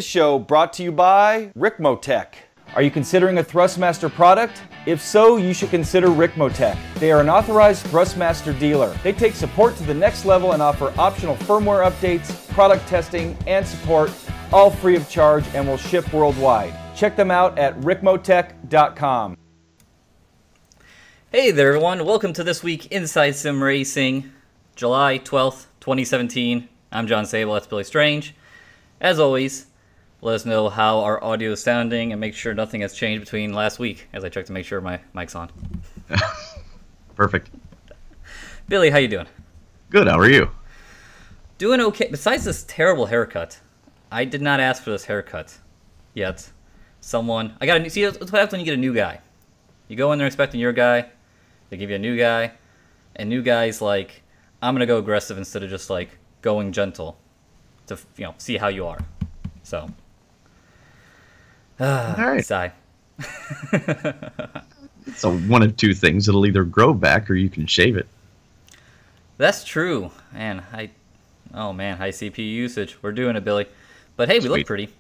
This show brought to you by Ricmotech. Are you considering a Thrustmaster product? If so, you should consider Ricmotech. They are an authorized Thrustmaster dealer. They take support to the next level and offer optional firmware updates, product testing, and support, all free of charge, and will ship worldwide. Check them out at ricmotech.com. Hey there everyone, welcome to this week Inside Sim Racing, July 12th, 2017. I'm John Sable, that's Billy Strange. As always, let us know how our audio is sounding and make sure nothing has changed between last week as I check to make sure my mic's on. Perfect. Billy, how you doing? Good, how are you? Doing okay. Besides this terrible haircut, I did not ask for this haircut yet. See, that's what happens when you get a new guy. You go in there expecting your guy, they give you a new guy, and new guy's like, I'm going to go aggressive instead of just like going gentle to, see how you are. So, all right. Sigh. So one of two things, it'll either grow back or you can shave it. That's true. Man, high CPU usage. We're doing it, Billy. But hey, we look pretty.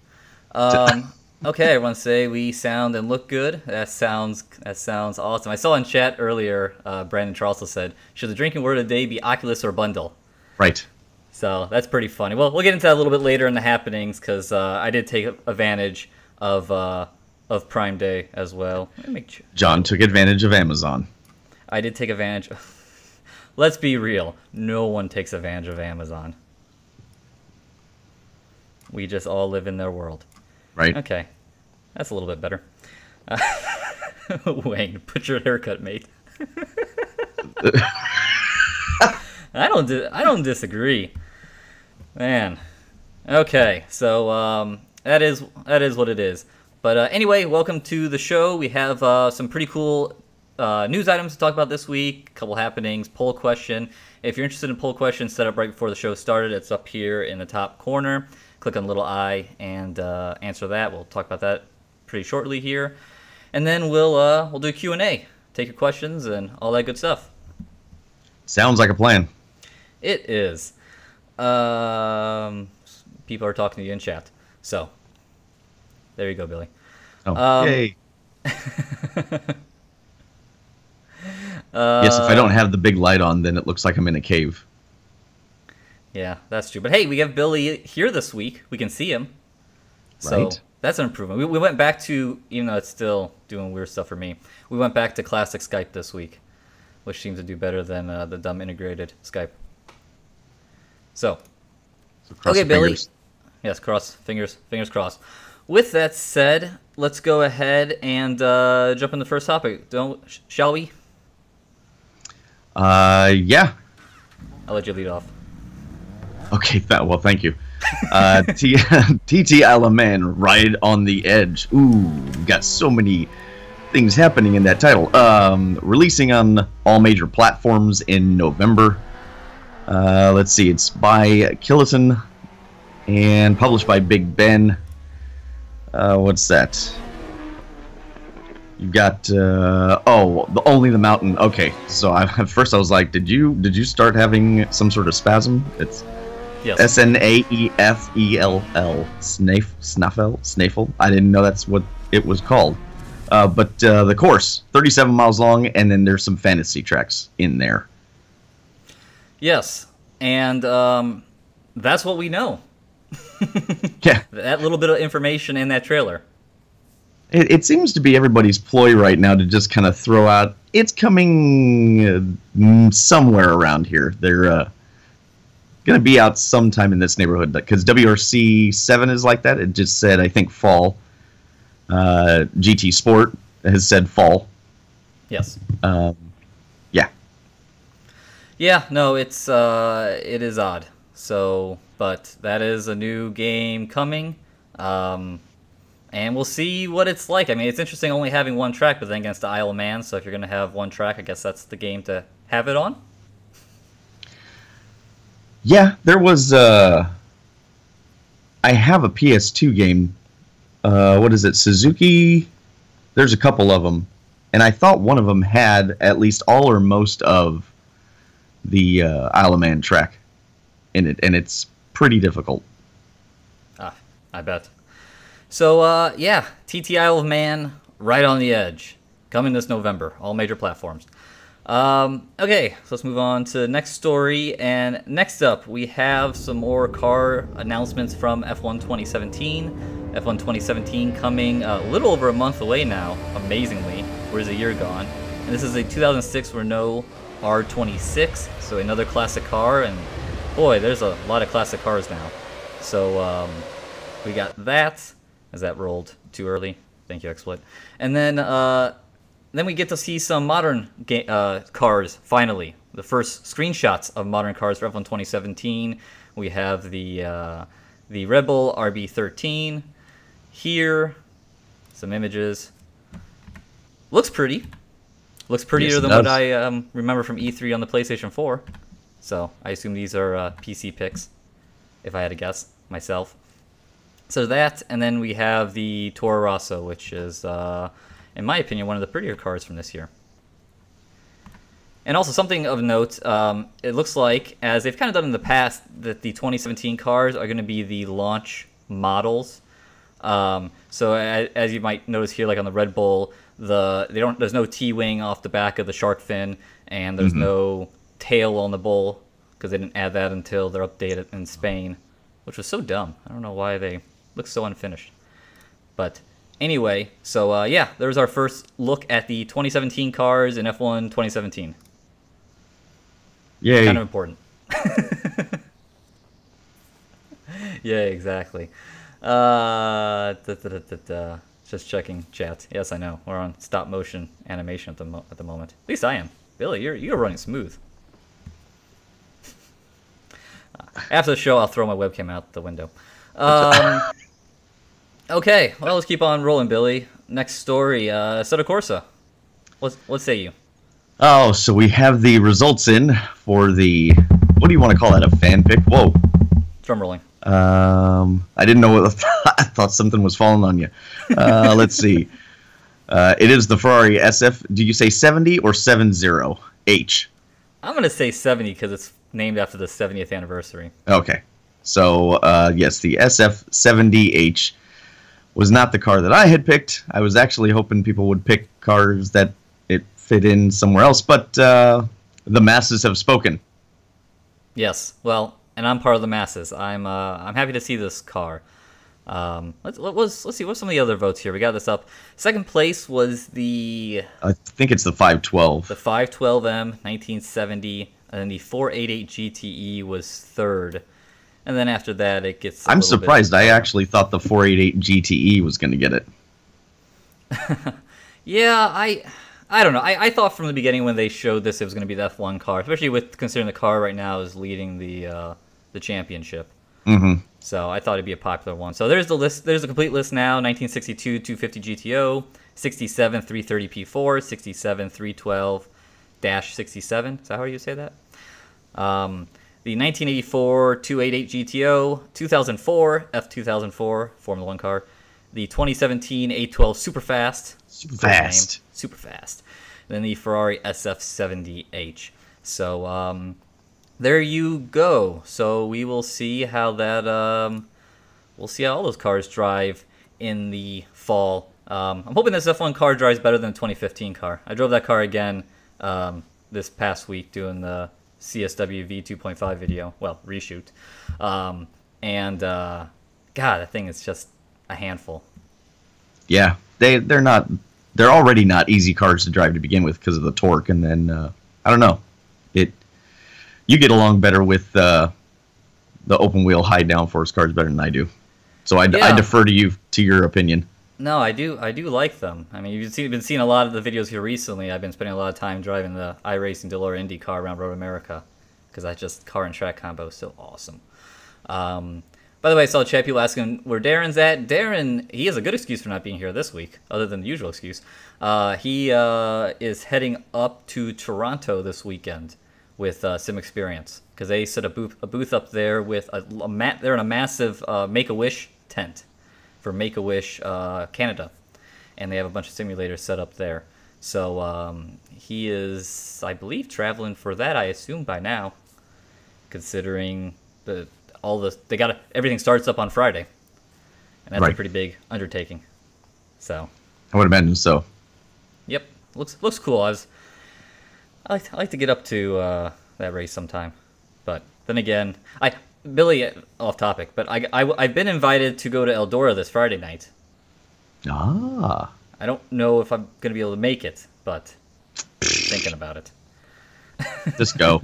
Okay, everyone say we sound and look good. That sounds awesome. I saw in chat earlier, Brandon Charles said, should the drinking word of the day be Oculus or bundle? Right. So that's pretty funny. Well, we'll get into that a little bit later in the happenings because I did take advantage of Prime Day as well. John took advantage of Amazon. I did take advantage. Let's be real. No one takes advantage of Amazon. We just all live in their world. Right. Okay. That's a little bit better. Wayne, put your haircut, mate. I don't disagree. Man. Okay, so that is what it is. But anyway, welcome to the show. We have some pretty cool news items to talk about this week. A couple happenings, poll question. If you're interested in poll questions, set up right before the show started. It's up here in the top corner. Click on the little I and answer that. We'll talk about that pretty shortly here, and then we'll do Q&A, take your questions and all that good stuff. Sounds like a plan. It is. People are talking to you in chat, so there you go, Billy. Oh, yay! Yes, if I don't have the big light on, then it looks like I'm in a cave. Yeah, that's true. But hey, we have Billy here this week. We can see him. So right. That's an improvement. We went back to, even though it's still doing weird stuff for me, we went back to classic Skype this week, which seems to do better than the dumb integrated Skype. So okay, Billy. Yes, fingers crossed. With that said, let's go ahead and jump in the first topic. Shall we? Yeah. I'll let you lead off. Okay, well, thank you. TT Alaman, Ride on the Edge. Ooh, got so many things happening in that title. Releasing on all major platforms in November. Let's see, it's by Killaton and published by Big Ben. What's that? You've got Only the Mountain. Okay, so at first I was like, did you start having some sort of spasm? It's yes. Snaefell. Snaefell. I didn't know that's what it was called. But the course, 37 miles long, and then there's some fantasy tracks in there. Yes, and that's what we know. Yeah. That little bit of information in that trailer. It seems to be everybody's ploy right now to just kind of throw out, it's coming somewhere around here. They're going to be out sometime in this neighborhood, because WRC 7 is like that. It just said, I think, fall. GT Sport has said fall. Yes. Yeah. Yeah, no, it is odd. So, but that is a new game coming. And we'll see what it's like. I mean, it's interesting only having one track, but then against the Isle of Man, so if you're going to have one track, I guess that's the game to have it on. Yeah, there was... I have a PS2 game. What is it? Suzuki? There's a couple of them. And I thought one of them had at least all or most of the Isle of Man track in it. And it's pretty difficult. I bet. So, yeah, TT Isle of Man, right on the edge. Coming this November, all major platforms. Okay, so let's move on to the next story. And next up, we have some more car announcements from F1 2017. F1 2017 coming a little over a month away now, amazingly. Where's a year gone? And this is a 2006 Renault R26, so another classic car. And boy, there's a lot of classic cars now. So we got that. As that rolled too early. Thank you, XSplit. And then we get to see some modern cars, finally. The first screenshots of modern cars for F1 2017. We have the Red Bull RB13 here. Some images. Looks pretty. Looks prettier than what I remember from E3 on the PlayStation 4. So I assume these are PC pics, if I had to guess myself. So that, and then we have the Toro Rosso, which is, in my opinion, one of the prettier cars from this year. And also something of note, it looks like, as they've kind of done in the past, that the 2017 cars are going to be the launch models. So as you might notice here, like on the Red Bull, there's no T-wing off the back of the shark fin, and there's no tail on the bull, because they didn't add that until their update in Spain, which was so dumb. I don't know why they look so unfinished. But anyway, so yeah, there's our first look at the 2017 cars in F1 2017. Yay. Kind of important. Yeah, exactly. Just checking chat. Yes, I know. We're on stop motion animation at the moment. At least I am. Billy, you're running smooth. After the show, I'll throw my webcam out the window. Okay, well, let's keep on rolling, Billy. Next story, Assetto Corsa. What say you? Oh, so we have the results in for the, what do you want to call that, a fan pick? Whoa. Drum rolling. I didn't know what I thought something was falling on you. Let's see. It is the Ferrari SF. Do you say 70 or 70H? I'm going to say 70 because it's named after the 70th anniversary. Okay. So, yes, the SF70H was not the car that I had picked. I was actually hoping people would pick cars that it fit in somewhere else, but the masses have spoken. Yes, well, and I'm part of the masses. I'm happy to see this car. Let's see, what's some of the other votes here? We got this up. Second place was the... I think it's the 512. The 512M, 1970, and then the 488 GTE was third. And then after that, it gets. I'm surprised. I actually thought the 488 GTE was going to get it. Yeah, I don't know. I thought from the beginning when they showed this, it was going to be the F1 car, especially with considering the car right now is leading the championship. Mm-hmm. So I thought it'd be a popular one. So there's the list. There's a complete list now: 1962 250 GTO, 67 330 P4, 67 312-67. Is that how you say that? The 1984 288 GTO, 2004 F2004 Formula 1 car, the 2017 812 Superfast, Superfast, and then the Ferrari SF70H. So there you go. So we will see how that we'll see how all those cars drive in the fall. I'm hoping this F1 car drives better than the 2015 car. I drove that car again this past week doing the CSW V2.5 video, well, reshoot. God, that thing is just a handful. Yeah, they're already not easy cars to drive to begin with because of the torque, and then I don't know, you get along better with the open wheel high downforce cars better than I do. So I defer to your opinion. No, I do like them. I mean, you've been seeing a lot of the videos here recently. I've been spending a lot of time driving the iRacing Delora Indy car around Road America because that just car and track combo is so awesome. By the way, I saw chat people asking where Darren's at. Darren, he has a good excuse for not being here this week, other than the usual excuse. He is heading up to Toronto this weekend with SimXperience because they set a booth up there with they're in a massive Make-A-Wish tent for Make-A-Wish Canada, and they have a bunch of simulators set up there. So he is, I believe, traveling for that. I assume by now, considering everything starts up on Friday, and that's a pretty big undertaking. So I would imagine so. Yep, looks cool. I like to get up to that race sometime, but then again, Billy, off topic, but I've been invited to go to Eldora this Friday night. Ah. I don't know if I'm gonna be able to make it, but thinking about it. Just go.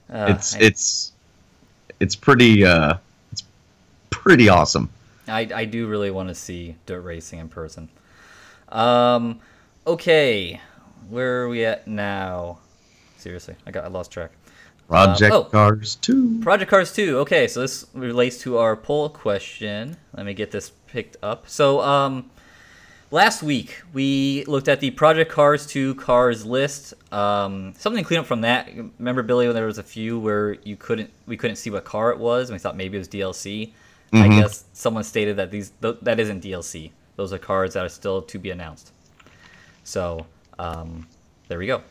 It's pretty awesome. I do really want to see dirt racing in person. Okay, where are we at now? Seriously, I lost track. Project Cars 2. Project Cars 2. Okay, so this relates to our poll question. Let me get this picked up. So, last week we looked at the Project Cars 2 cars list. Something to clean up from that. Remember, Billy, when there was a few where we couldn't see what car it was, and we thought maybe it was DLC. Mm-hmm. I guess someone stated that that isn't DLC. Those are cars that are still to be announced. So, there we go.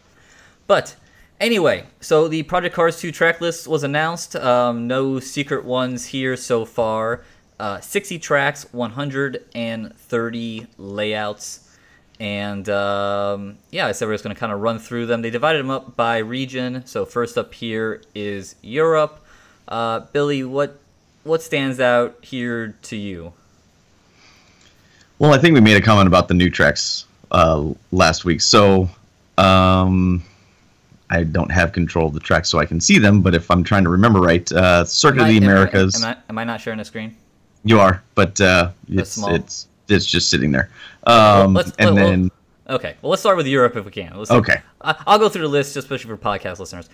But anyway, so the Project Cars 2 track list was announced. No secret ones here so far. 60 tracks, 130 layouts, and I said we're just going to kind of run through them. They divided them up by region. So first up here is Europe. Billy, what stands out here to you? Well, I think we made a comment about the new tracks last week. So I don't have control of the tracks so I can see them, but if I'm trying to remember right, Circuit of the Americas. Am I not sharing the screen? You are, but it's just sitting there. Okay, well, let's start with Europe if we can. Okay. I'll go through the list, just especially for podcast listeners.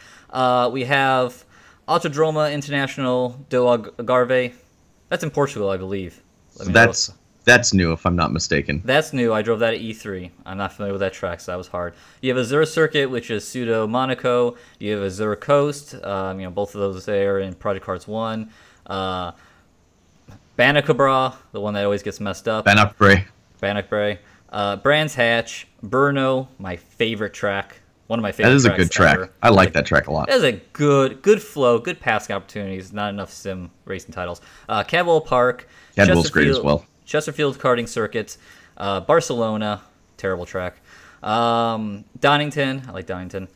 We have Autodroma International do Algarve. That's in Portugal, I believe. That's new, if I'm not mistaken. That's new. I drove that at E3. I'm not familiar with that track, so that was hard. You have Azure Circuit, which is pseudo Monaco. You have Azure Coast. Both of those there in Project Cars 1. Banacabra, the one that always gets messed up. Bannockbrae. Brands Hatch. Brno, my favorite track. One of my favorite tracks. That is a good track. Ever. I like that track a lot. That is a good flow, good passing opportunities, not enough sim racing titles. Cadwell Park. Cadwell's great as well. Chesterfield Karting Circuit. Barcelona, terrible track. Donington, I like Donington.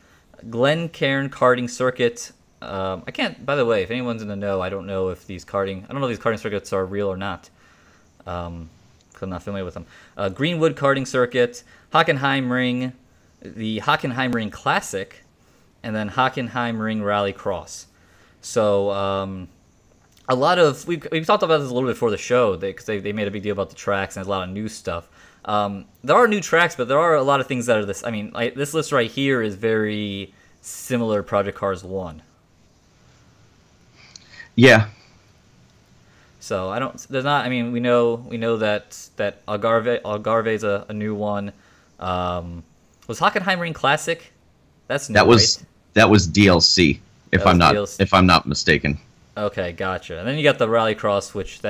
Glencairn Karting Circuit. I can't. By the way, if anyone's in the know, I don't know if these karting circuits are real or not. Because I'm not familiar with them. Greenwood Karting Circuit, Hockenheimring, the Hockenheimring Classic, and then Hockenheimring Rally Cross. So a lot of we've talked about this a little bit before the show because they made a big deal about the tracks and there's a lot of new stuff. There are new tracks, but there are a lot of things that are this. I mean, this list right here is very similar to Project Cars 1. Yeah. So there's not. I mean, we know that Algarve is a new one. Was Hockenheimring Classic? That's new. That was DLC. If I'm not mistaken. Okay, gotcha. And then you got the Rally Cross, which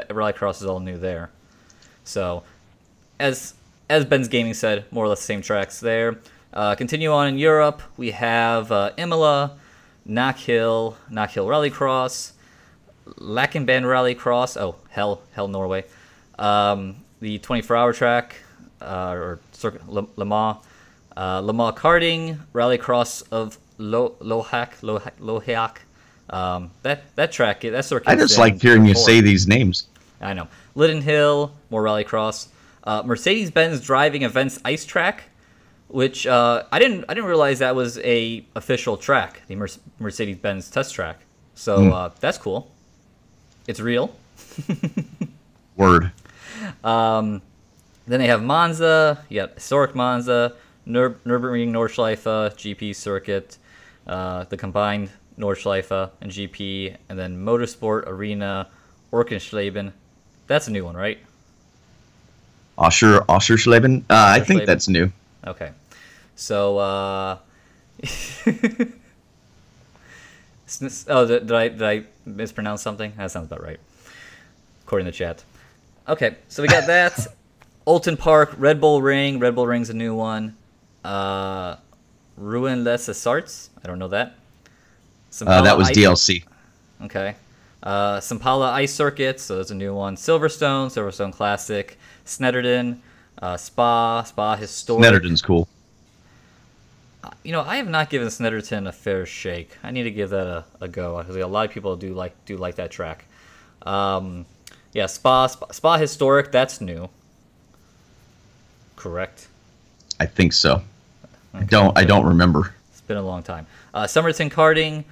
Rally Cross is all new there. So, as Ben's Gaming said, more or less the same tracks there. Continue on in Europe, we have Imola, Knockhill Rally Cross, Lackenband Rally Cross. Oh, Hell Norway. The 24-hour track, or Circuit Le Mans. Le Mans Karting, Rally Cross of Lohac. That track, that circuit. I just like hearing you say these names. I know. Lydden Hill, more Rallycross. Mercedes-Benz Driving Events Ice Track, which I didn't realize that was a official track, the Mercedes-Benz test track. So that's cool. It's real. Word. Then they have Monza. You got Historic Monza, Nürburgring Nordschleife, GP Circuit, the combined Nordschleife and GP, and then Motorsport Arena, Orkensleben. That's a new one, right? Oschersleben? I think that's new. Okay. So, did I mispronounce something? That sounds about right, according to the chat. Okay, so we got that. Olten Park, Red Bull Ring. Red Bull Ring's a new one. Ruin Les Arts. I don't know that. That was DLC. Okay. Sampala Ice Circuit, so there's a new one. Silverstone Classic, Snetterton, Spa Historic. Snetterton's cool. You know, I have not given Snetterton a fair shake. I need to give that a go because a lot of people do like that track. Yeah, Spa Historic, that's new. Correct. I think so. Okay. I don't remember. It's been a long time. Somerton Karting,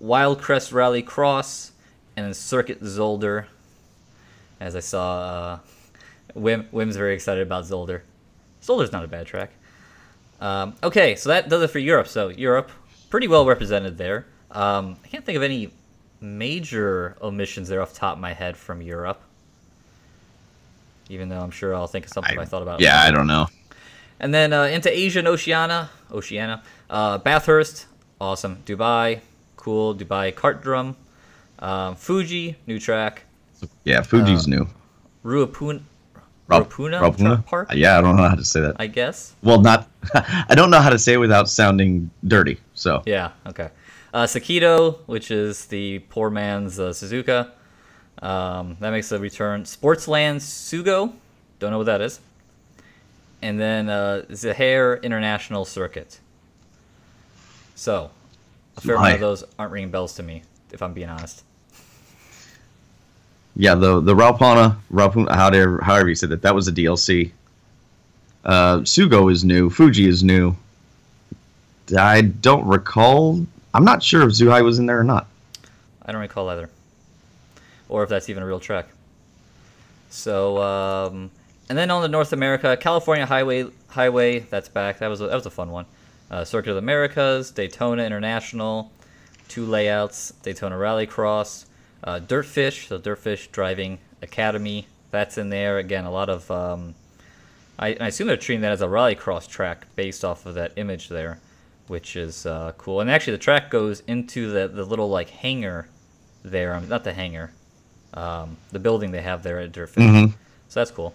Wildcrest Rally Cross, and then Circuit Zolder. As I saw, Wim's very excited about Zolder. Zolder's not a bad track. Okay, so that does it for Europe. So Europe, pretty well represented there. I can't think of any major omissions there off the top of my head from Europe. Even though I'm sure I'll think of something I thought about. Yeah, I don't know. And then into Asia and Oceania. Bathurst, awesome. Dubai, cool. Dubai Kart Drum. Fuji, new track. Yeah, Fuji's new. Ruapuna Park? Yeah, I don't know how to say that. I guess. Well, not. I don't know how to say it without sounding dirty. So. Yeah. Okay. Sakito, which is the poor man's Suzuka. That makes a return. Sportsland Sugo, don't know what that is. And then Zahere International Circuit. So, a fair amount of those aren't ringing bells to me, if I'm being honest. Yeah, the Raupana, however you said that was a DLC. Sugo is new. Fuji is new. I don't recall. I'm not sure if Zuhai was in there or not. I don't recall either. Or if that's even a real track. So, and then on the North America, California Highway, that's back. That was a fun one. Circuit of the Americas, Daytona International, 2 layouts, Daytona Rallycross, Dirtfish, so Dirtfish Driving Academy, that's in there. Again, a lot of, I assume they're treating that as a rallycross track based off of that image there, which is cool. And actually the track goes into the little like hangar there, not the hangar, the building they have there at Dirtfish. Mm-hmm. So that's cool.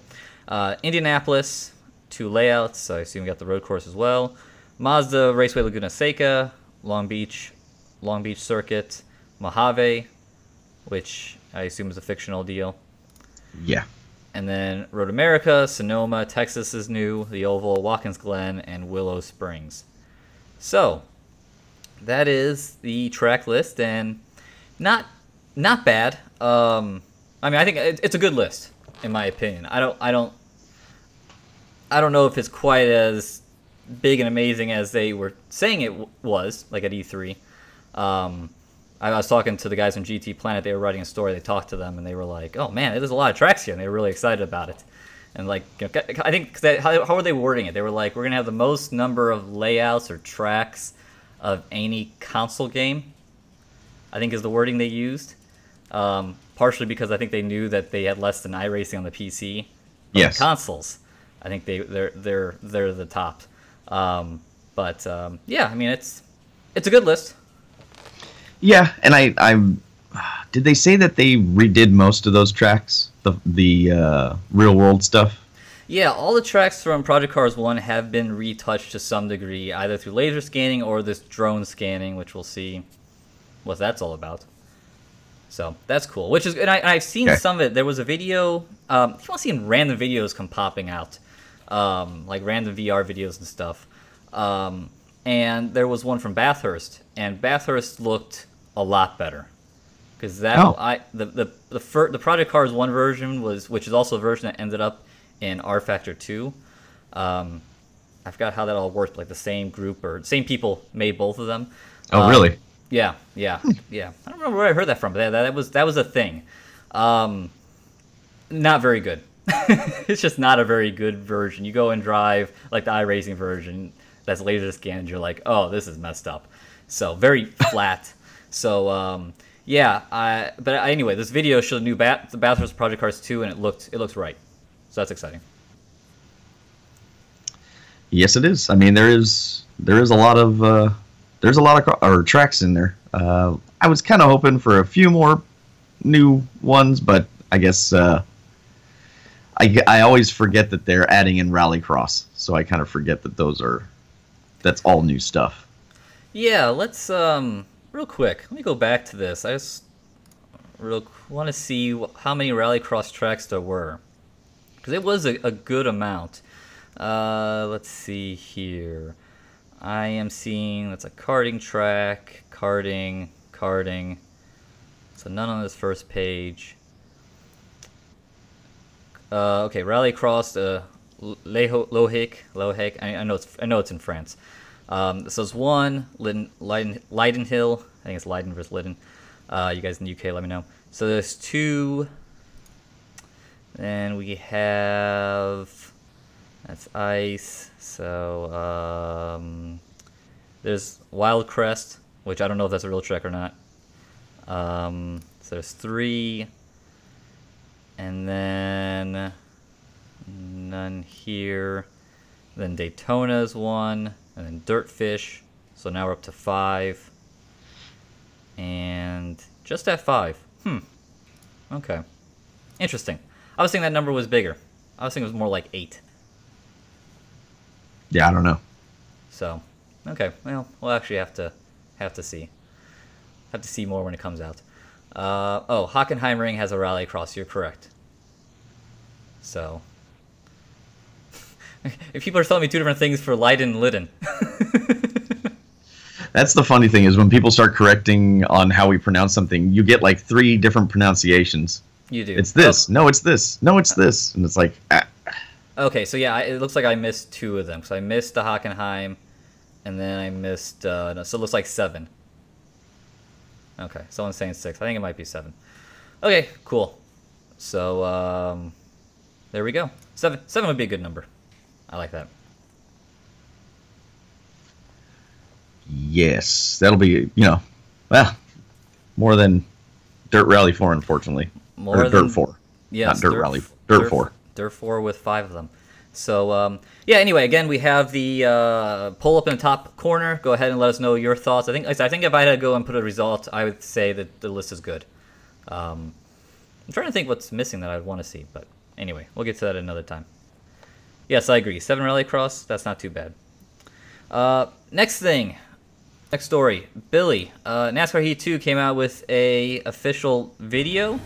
Indianapolis, 2 layouts, so I assume we got the road course as well. Mazda Raceway Laguna Seca, Long Beach Circuit, Mojave, which I assume is a fictional deal. Yeah. And then Road America, Sonoma, Texas is new, the Oval, Watkins Glen, and Willow Springs. So, that is the track list, and not bad. I mean, I think it's a good list, in my opinion. I don't know if it's quite as big and amazing as they were saying it was, like at E3. I was talking to the guys from GT Planet. They were writing a story. They talked to them, and they were like, "Oh man, there's a lot of tracks here," and they were really excited about it. And like, I think how were they wording it? They were like, "We're gonna have the most number of layouts or tracks of any console game," I think is the wording they used. Partially because I think they knew that they had less than iRacing on the PC. But yes. The consoles, I think they're the top. Yeah, I mean it's a good list. Yeah, and I did they say that they redid most of those tracks, the real world stuff? Yeah, all the tracks from Project Cars 1 have been retouched to some degree, either through laser scanning or this drone scanning, which we'll see what that's all about. So that's cool. Which is, and I've seen some of it. There was a video. You want seeing random videos come popping out, like random VR videos and stuff. And there was one from Bathurst, and Bathurst looked a lot better because the Project Cars 1 version which is also a version that ended up in R Factor 2. I forgot how that all worked. Like the same group or same people made both of them. Oh, really? Yeah. I don't remember where I heard that from, but that was a thing. Not very good. It's just not a very good version. You go and drive like the iRacing version that's laser scanned, you're like, oh, this is messed up. So very flat. So anyway, this video showed the Bathurst Project Cars 2, and it looks right. So that's exciting. Yes, it is. I mean, there is a lot of tracks in there. I was kind of hoping for a few more new ones, but I guess I always forget that they're adding in Rallycross, so I kind of forget that that's all new stuff. Yeah, let's real quick. Let me go back to this. want to see how many rallycross tracks there were, because it was a good amount. Let's see here. I am seeing that's a karting track, karting. So none on this first page. Okay, rallycross. Lohik. I know it's in France. So it's one Leiden Hill. I think it's Leiden versus Leiden. You guys in the UK, let me know. So there's two. Then we have that's ice. So there's Wild Crest, which I don't know if that's a real track or not. So there's three, and then none here. Then Daytona's one, and then Dirtfish. So now we're up to 5, and just at 5. Okay, interesting. I was thinking that number was bigger. I was thinking it was more like 8. Yeah, I don't know. So, okay, well, we'll actually have to see. Have to see more when it comes out. Hockenheimring has a rallycross. You're correct. So, if people are telling me 2 different things for Leiden and Lydden. That's the funny thing is when people start correcting on how we pronounce something, you get like 3 different pronunciations. You do. It's this. No, it's this. No, it's this. And it's like, Okay, so yeah, it looks like I missed 2 of them. So I missed the Hockenheim, and then I missed, so it looks like 7. Okay, someone's saying 6. I think it might be 7. Okay, cool. So, there we go. 7 would be a good number. I like that. yes, that'll be, more than Dirt Rally 4, unfortunately. More or than Dirt 4. Yes, Not Dirt Rally. Dirt 4. Dirt 4 with 5 of them. So, yeah, anyway, again, we have the poll up in the top corner. Go ahead and let us know your thoughts. I think if I had to go and put a result, I would say that the list is good. I'm trying to think what's missing that I'd want to see, but anyway, we'll get to that another time. Yes, I agree. 7 Rallycross, that's not too bad. Next story. Billy, NASCAR Heat 2 came out with a official video.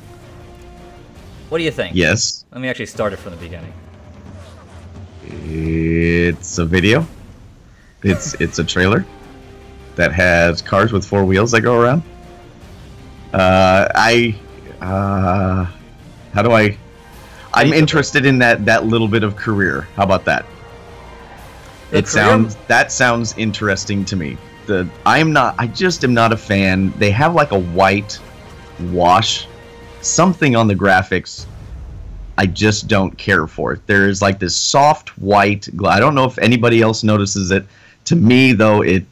What do you think? Yes. Let me actually start it from the beginning. It's a video. It's a trailer that has cars with 4 wheels that go around. I'm interested in that little bit of career. How about that? That sounds interesting to me. I just am not a fan. They have like a white wash, something on the graphics I just don't care for. There's like this soft white I don't know if anybody else notices it. To me though, it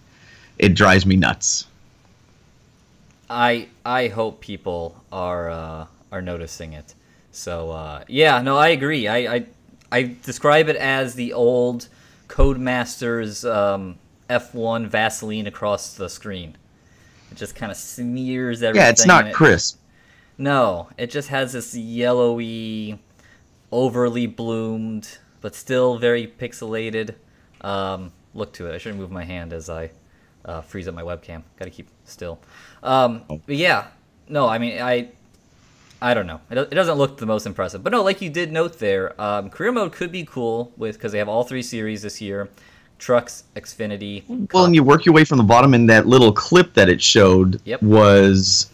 drives me nuts. I hope people are noticing it. So yeah, no, I agree. I describe it as the old Codemasters F1 Vaseline across the screen. It just kind of smears everything. Yeah, it's not crisp. No, it just has this yellowy, overly bloomed, but still very pixelated look to it. I shouldn't move my hand as I freeze up my webcam. Got to keep still. But yeah, no, I mean, I don't know. It doesn't look the most impressive. But no, like you did note there, career mode could be cool because they have all 3 series this year. Trucks, Xfinity. Well, and you work your way from the bottom, and that little clip that it showed was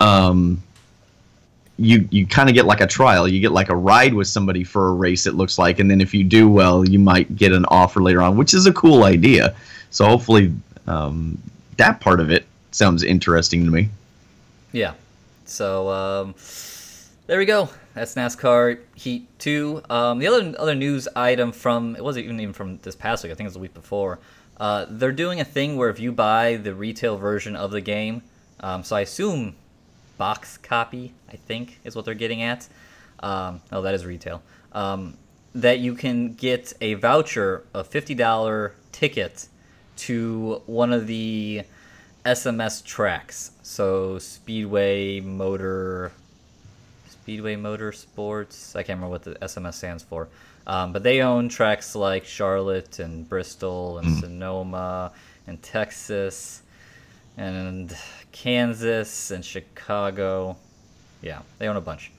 you kind of get like a trial. You get like a ride with somebody for a race, it looks like, and then if you do well, you might get an offer later on, which is a cool idea. So hopefully that part of it sounds interesting to me. Yeah. So there we go. That's NASCAR Heat 2. The other news item it wasn't even from this past week. I think it was the week before. They're doing a thing where if you buy the retail version of the game, so I assume box copy, I think, is what they're getting at. No, that is retail. That you can get a voucher, a $50 ticket to one of the SMS tracks. So Speedway Motorsports. I can't remember what the SMS stands for. But they own tracks like Charlotte and Bristol and Sonoma and Texas and Kansas and Chicago. Yeah, they own a bunch.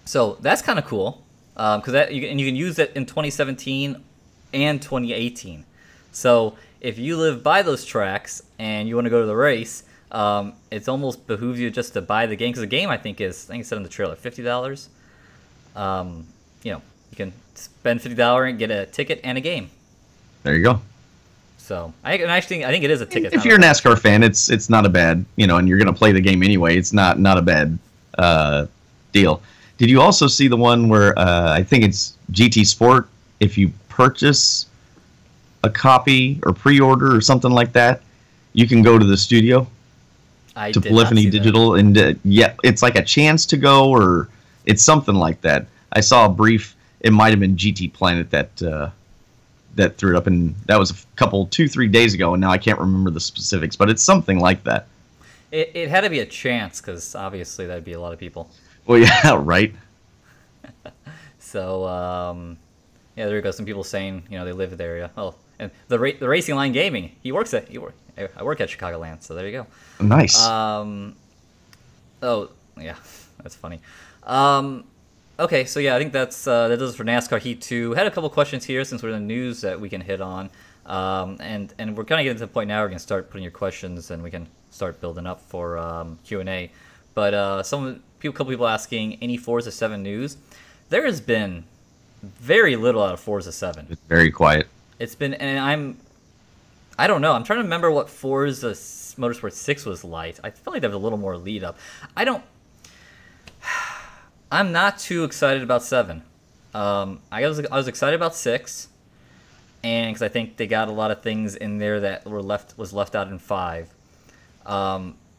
So that's kind of cool because you can use it in 2017 and 2018. So if you live by those tracks and you want to go to the race, it's almost behooves you just to buy the game because the game I think it said in the trailer $50. You know, you can spend $50 and get a ticket and a game. There you go. So I think it is a ticket. If you're a NASCAR fan, it's not a bad, you know, and you're going to play the game anyway. It's not a bad deal. Did you also see the one where I think it's GT Sport? If you purchase a copy or pre-order or something like that, you can go to the studio to Polyphony Digital, and yeah, it's like a chance to go, or it's something like that. I saw a brief. It might have been GT Planet that threw it up, and that was a 2-3 days ago, and now I can't remember the specifics, but it's something like that. It had to be a chance because obviously that'd be a lot of people. Well, yeah, right. So yeah, there you go. Some people saying they live in the area. Oh, and the Racing Line Gaming. I work at Chicagoland, so there you go. Nice. Oh yeah, that's funny. Okay, so yeah, I think that does it for NASCAR Heat 2. Had a couple questions here since we're in the news that we can hit on, and we're kind of getting to the point now where we can start putting your questions and we can start building up for Q&A. But a couple people asking any Forza 7 news. There has been very little out of Forza 7. It's very quiet. It's been, and I don't know. I'm trying to remember what Forza Motorsport 6 was like. I feel like there was a little more lead up. I'm not too excited about 7. I was excited about 6, and because I think they got a lot of things in there that was left out in 5.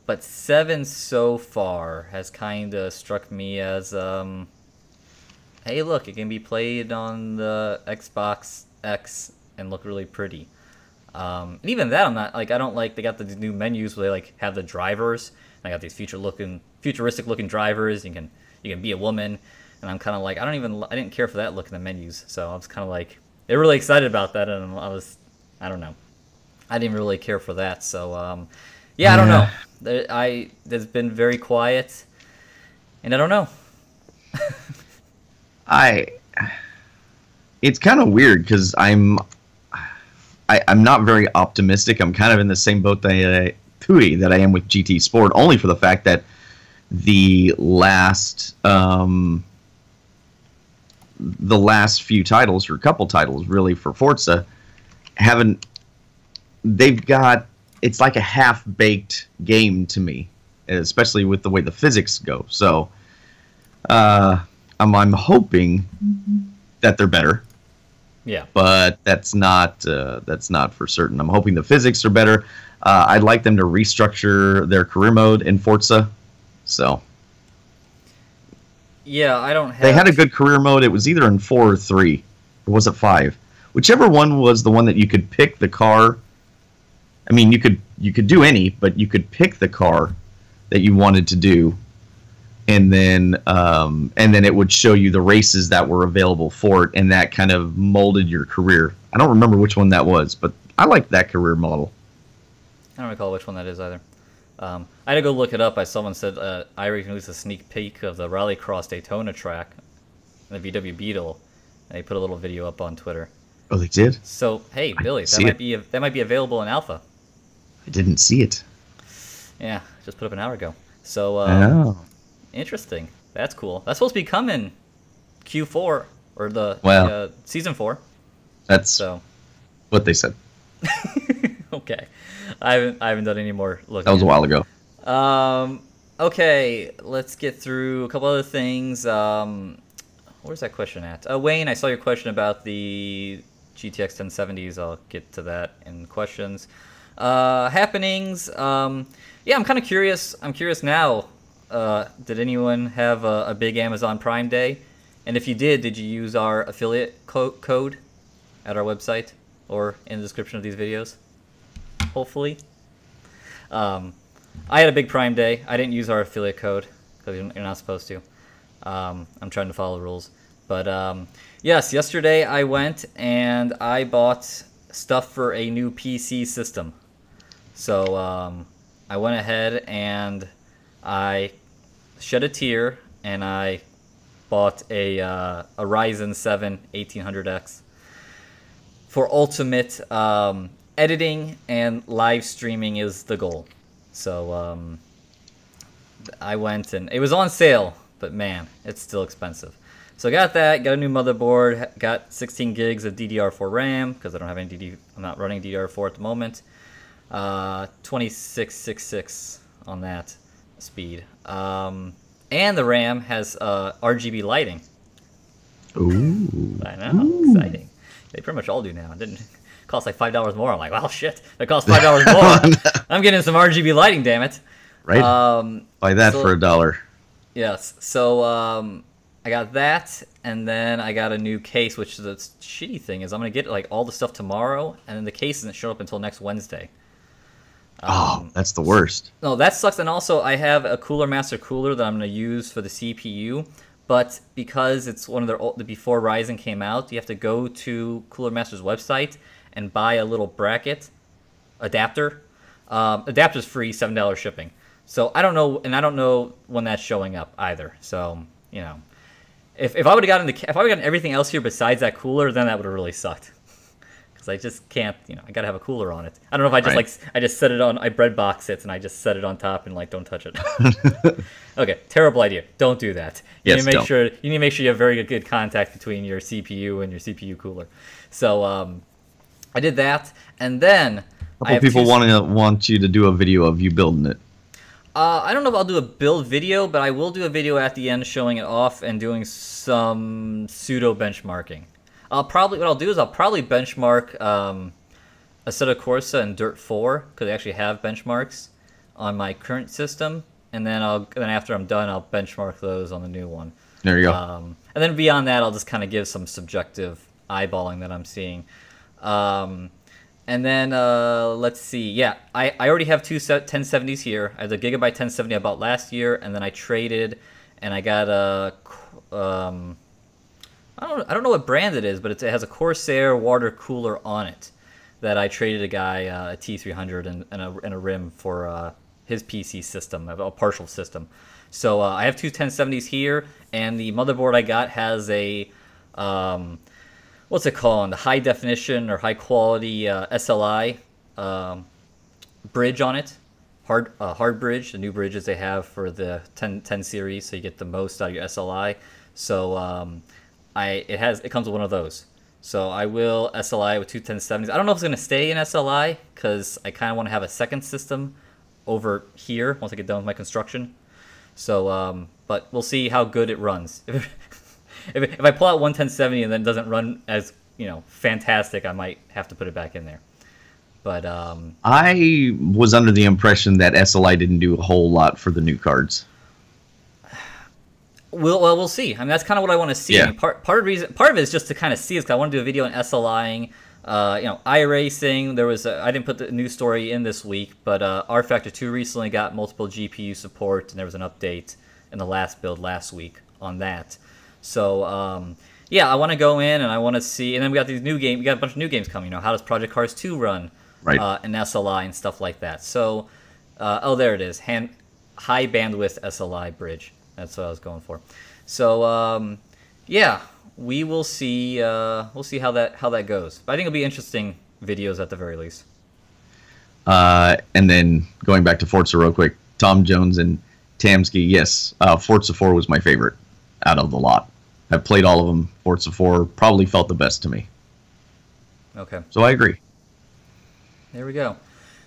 But 7 so far has kind of struck me as, hey, look, it can be played on the Xbox X and look really pretty. And even that, I'm not like, I don't like. They got the new menus where they like have the drivers. And I got these futuristic looking drivers. You can be a woman, and I'm kind of like, I didn't care for that look in the menus. So I was kind of like, they're really excited about that, and I don't know, I didn't really care for that. So yeah, I don't know. There's been very quiet, and I don't know. It's kind of weird because I'm not very optimistic. I'm kind of in the same boat that I am with GT Sport, only for the fact that the last few titles, or a couple titles really, for Forza it's like a half-baked game to me, especially with the way the physics go. So I'm hoping that they're better. Yeah, but that's not for certain. I'm hoping the physics are better. I'd like them to restructure their career mode in Forza. So yeah, I don't have. They had a good career mode. It was either in 4 or 3, or was it 5? Whichever one was the one that you could pick the car. I mean, you could do any, but you could pick the car that you wanted to do, and then it would show you the races that were available for it, and that kind of molded your career. I don't remember which one that was, but I liked that career model. I don't recall which one that is either. I had to go look it up. Someone said I released a sneak peek of the Rallycross Daytona track, the VW Beetle, and they put a little video up on Twitter. Oh, they did? So hey, Billy, that might be available in alpha. I didn't see it. Yeah, just put up an hour ago. So interesting. That's cool. That's supposed to be coming Q4 or the season 4. That's what they said. Okay, I haven't done any more looking. That was a while ago. Okay, let's get through a couple other things. Where's that question at? Wayne, I saw your question about the GTX 1070s. I'll get to that in questions. Happenings. Yeah, I'm kind of curious. I'm curious now. Did anyone have a big Amazon Prime Day? And if you did you use our affiliate code at our website or in the description of these videos? Hopefully. I had a big Prime Day. I didn't use our affiliate code because you're not supposed to. I'm trying to follow the rules. But yes, yesterday I went and I bought stuff for a new PC system. So I went ahead and I shed a tear, and I bought a Ryzen 7 1800X for ultimate editing, and live streaming is the goal. So I went, and it was on sale, but man, it's still expensive. So I got that, got a new motherboard, got 16 gigs of DDR4 RAM, because I don't have any I'm not running DDR4 at the moment. 2666 on that speed. And the RAM has RGB lighting. Ooh. I know, exciting. They pretty much all do now. It didn't cost like $5 more. I'm like, well, shit, that cost $5 more. I'm getting some RGB lighting, damn it. Right. Buy that for $1. Yes. So I got that, and then I got a new case, which the shitty thing is I'm going to get like all the stuff tomorrow, and then the case doesn't show up until next Wednesday. That's the worst. No, that sucks. And also, I have a Cooler Master cooler that I'm going to use for the CPU, but because it's one of their old, before Ryzen came out, you have to go to Cooler Master's website and buy a little bracket adapter. Adapter's free, $7 shipping. So I don't know, and I don't know when that's showing up either. So you know, if I would have gotten everything else here besides that cooler, then that would have really sucked. Because I just can't, you know, I gotta have a cooler on it. I don't know if I just I just set it on, I bread box it and I just set it on top and like don't touch it. Okay, terrible idea. Don't do that. You need to make sure you have very good contact between your CPU and your CPU cooler. So I did that, and then a couple people want you to do a video of you building it. I don't know if I'll do a build video, but I will do a video at the end showing it off and doing some pseudo benchmarking. What I'll do is I'll probably benchmark Assetto Corsa and Dirt 4 because they actually have benchmarks on my current system, and then after I'm done, I'll benchmark those on the new one. There you go. And then beyond that, I'll just kind of give some subjective eyeballing that I'm seeing. And then let's see. Yeah, I already have two 1070s here. I have the Gigabyte 1070 I bought last year, and then I traded, and I got a I don't know what brand it is, but it has a Corsair water cooler on it that I traded a guy a T300 and a rim for his PC system, a partial system. So I have two 1070s here, and the motherboard I got has a what's it called? The high definition or high quality SLI bridge on it. Hard bridge, the new bridges they have for the 10 series, so you get the most out of your SLI. So it comes with one of those. So I will SLI with two 1070s. I don't know if it's going to stay in SLI because I kind of want to have a second system over here once I get done with my construction. So, but we'll see how good it runs. If I pull out one 1070 and then it doesn't run as, you know, fantastic, I might have to put it back in there. But I was under the impression that SLI didn't do a whole lot for the new cards. We'll see. I mean, that's kind of what I want to see. Yeah. I mean, part of it is just to kind of see is because I want to do a video on SLIing, you know, iRacing. I didn't put the news story in this week, but R Factor 2 recently got multiple GPU support, and there was an update in the last build last week on that. So yeah, I want to go in and I want to see, and then we got these new games. We got a bunch of new games coming. You know, how does Project Cars 2 run? Right. And SLI and stuff like that. So, oh, there it is. High bandwidth SLI bridge. That's what I was going for. So, yeah, we will see. We'll see how that goes. But I think it'll be interesting videos at the very least. And then going back to Forza real quick, Tom Jones and Tamsky. Yes, Forza 4 was my favorite out of the lot. I've played all of them. Forza 4 probably felt the best to me. Okay. So I agree. There we go.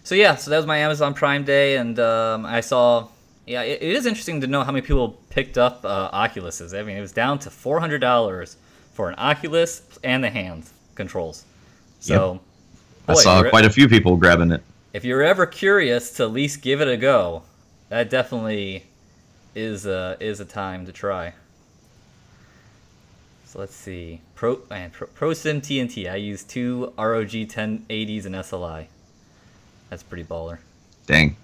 So yeah, so that was my Amazon Prime Day, and I saw. Yeah, it is interesting to know how many people picked up Oculuses. I mean, it was down to $400 for an Oculus and the hand controls. So, yep. I saw quite a few people grabbing it. If you're ever curious to at least give it a go, that definitely is a time to try. So let's see. ProSim TNT. I used two ROG 1080s and SLI. That's pretty baller. Dang.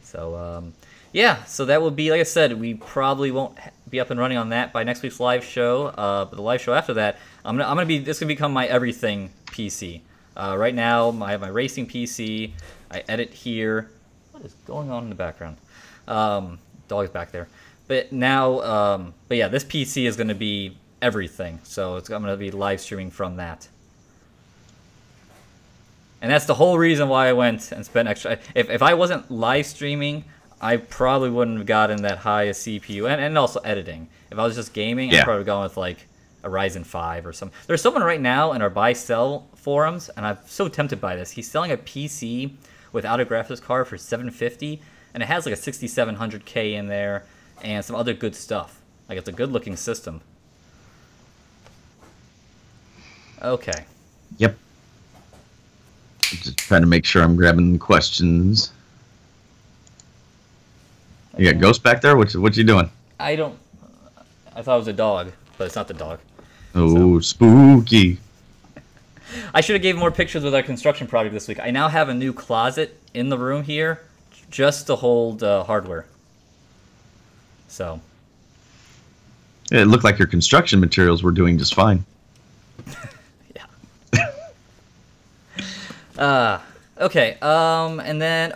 So, yeah, so that will be, like I said, we probably won't be up and running on that by next week's live show. But the live show after that, this is gonna become my everything PC. Right now, I have my racing PC. I edit here. What is going on in the background? Dog's back there. But now, but yeah, this PC is going to be everything. So I'm going to be live streaming from that. And that's the whole reason why I went and spent extra. If I wasn't live streaming, I probably wouldn't have gotten that high a CPU and also editing. If I was just gaming, I'd probably gone with like a Ryzen 5 or something. There's someone right now in our buy-sell forums, and I'm so tempted by this. He's selling a PC without a graphics card for $750, and it has like a 6700K in there and some other good stuff. Like, it's a good-looking system. Okay. Yep. Just trying to make sure I'm grabbing questions. You got Ghost back there? What you doing? I thought it was a dog, but it's not the dog. Oh, so. Spooky. I should have gave more pictures with our construction project this week. I now have a new closet in the room here just to hold hardware. So. It looked like your construction materials were doing just fine. Yeah. Okay. And then,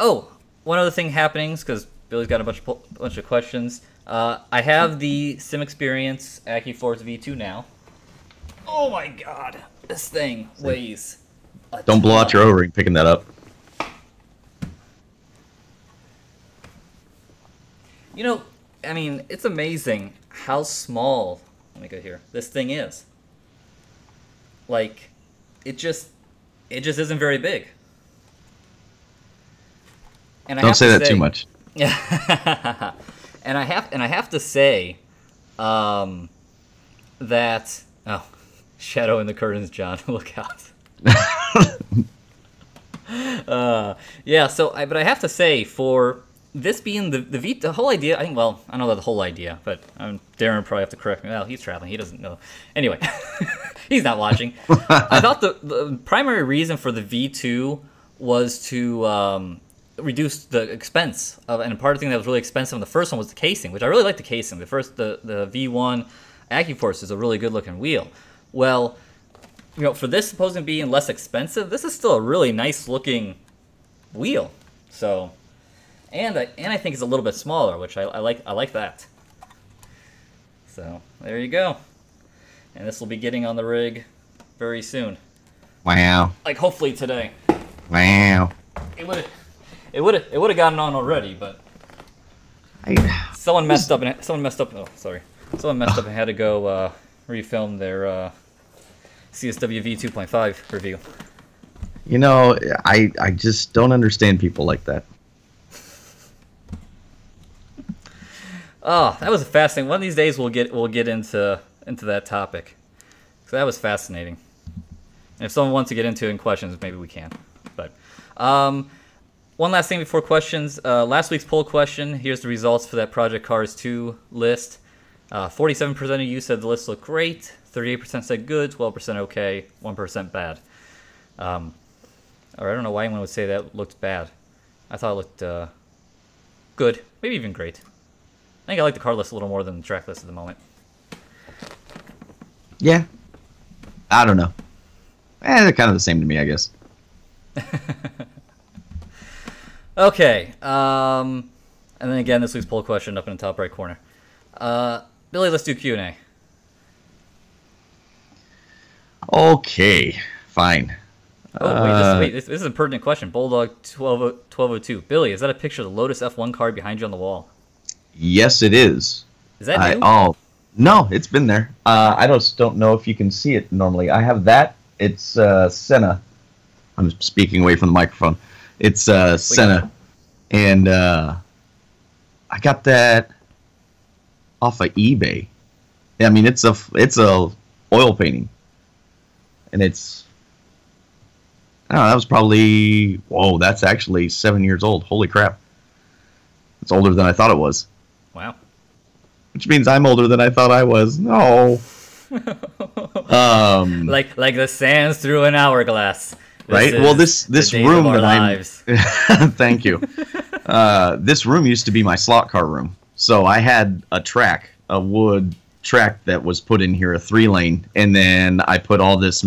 one other thing happening, because Billy's got a bunch of questions. I have the SimXperience Accuforce V2 now. Oh my god, this thing weighs a Don't blow ton. out your O-ring picking that up. You know, I mean, it's amazing how small, let me go here, this thing is. Like, it just isn't very big. And Don't say that too much. Yeah. and I have to say that shadow in the curtains, John. Look out. Yeah, but I have to say, for this being the whole idea, I know that the whole idea, but Darren would probably have to correct me. Well, he's traveling, he doesn't know. Anyway, he's not watching. I thought the primary reason for the V2 was to reduce the expense of, and part of the thing that was really expensive in the first one was the casing, which I really like the casing. The V1 Accuforce is a really good looking wheel. Well, for this supposed being less expensive, this is still a really nice looking wheel. So, and I think it's a little bit smaller, which I like that. So there you go. And this will be getting on the rig very soon. Wow. Like, hopefully today. Wow. It would have gotten on already, but someone messed up. Oh, sorry. Someone messed up and had to go refilm their CSW V2.5 review. You know, I just don't understand people like that. Oh, that was fascinating. One of these days we'll get into that topic. So that was fascinating. And if someone wants to get into it in questions, maybe we can. But one last thing before questions. Last week's poll question. Here's the results for that Project Cars 2 list. 47% of you said the list looked great. 38% said good. 12% okay. 1% bad. Or I don't know why anyone would say that looked bad. I thought it looked good. Maybe even great. I think I like the car list a little more than the track list at the moment. Yeah. I don't know. They're kind of the same to me, I guess. Okay. And then again, this week's poll question up in the top right corner. Billy, let's do Q&A. Okay. Fine. Wait, this is a pertinent question. Bulldog 1202. Billy, is that a picture of the Lotus F1 car behind you on the wall? Yes, it is. Is that new? No, it's been there. I just don't know if you can see it normally. I have that. It's Senna. I'm speaking away from the microphone. It's Senna. And I got that off of eBay. I mean, it's a oil painting. And it's, I don't know, that was probably, whoa, that's actually 7 years old. Holy crap. It's older than I thought it was. Wow. Which means I'm older than I thought I was. No. Like the sands through an hourglass. Right? Well, this room that I'm... Thank you. This room used to be my slot car room. So I had a wood track that was put in here, a 3-lane, and then I put all this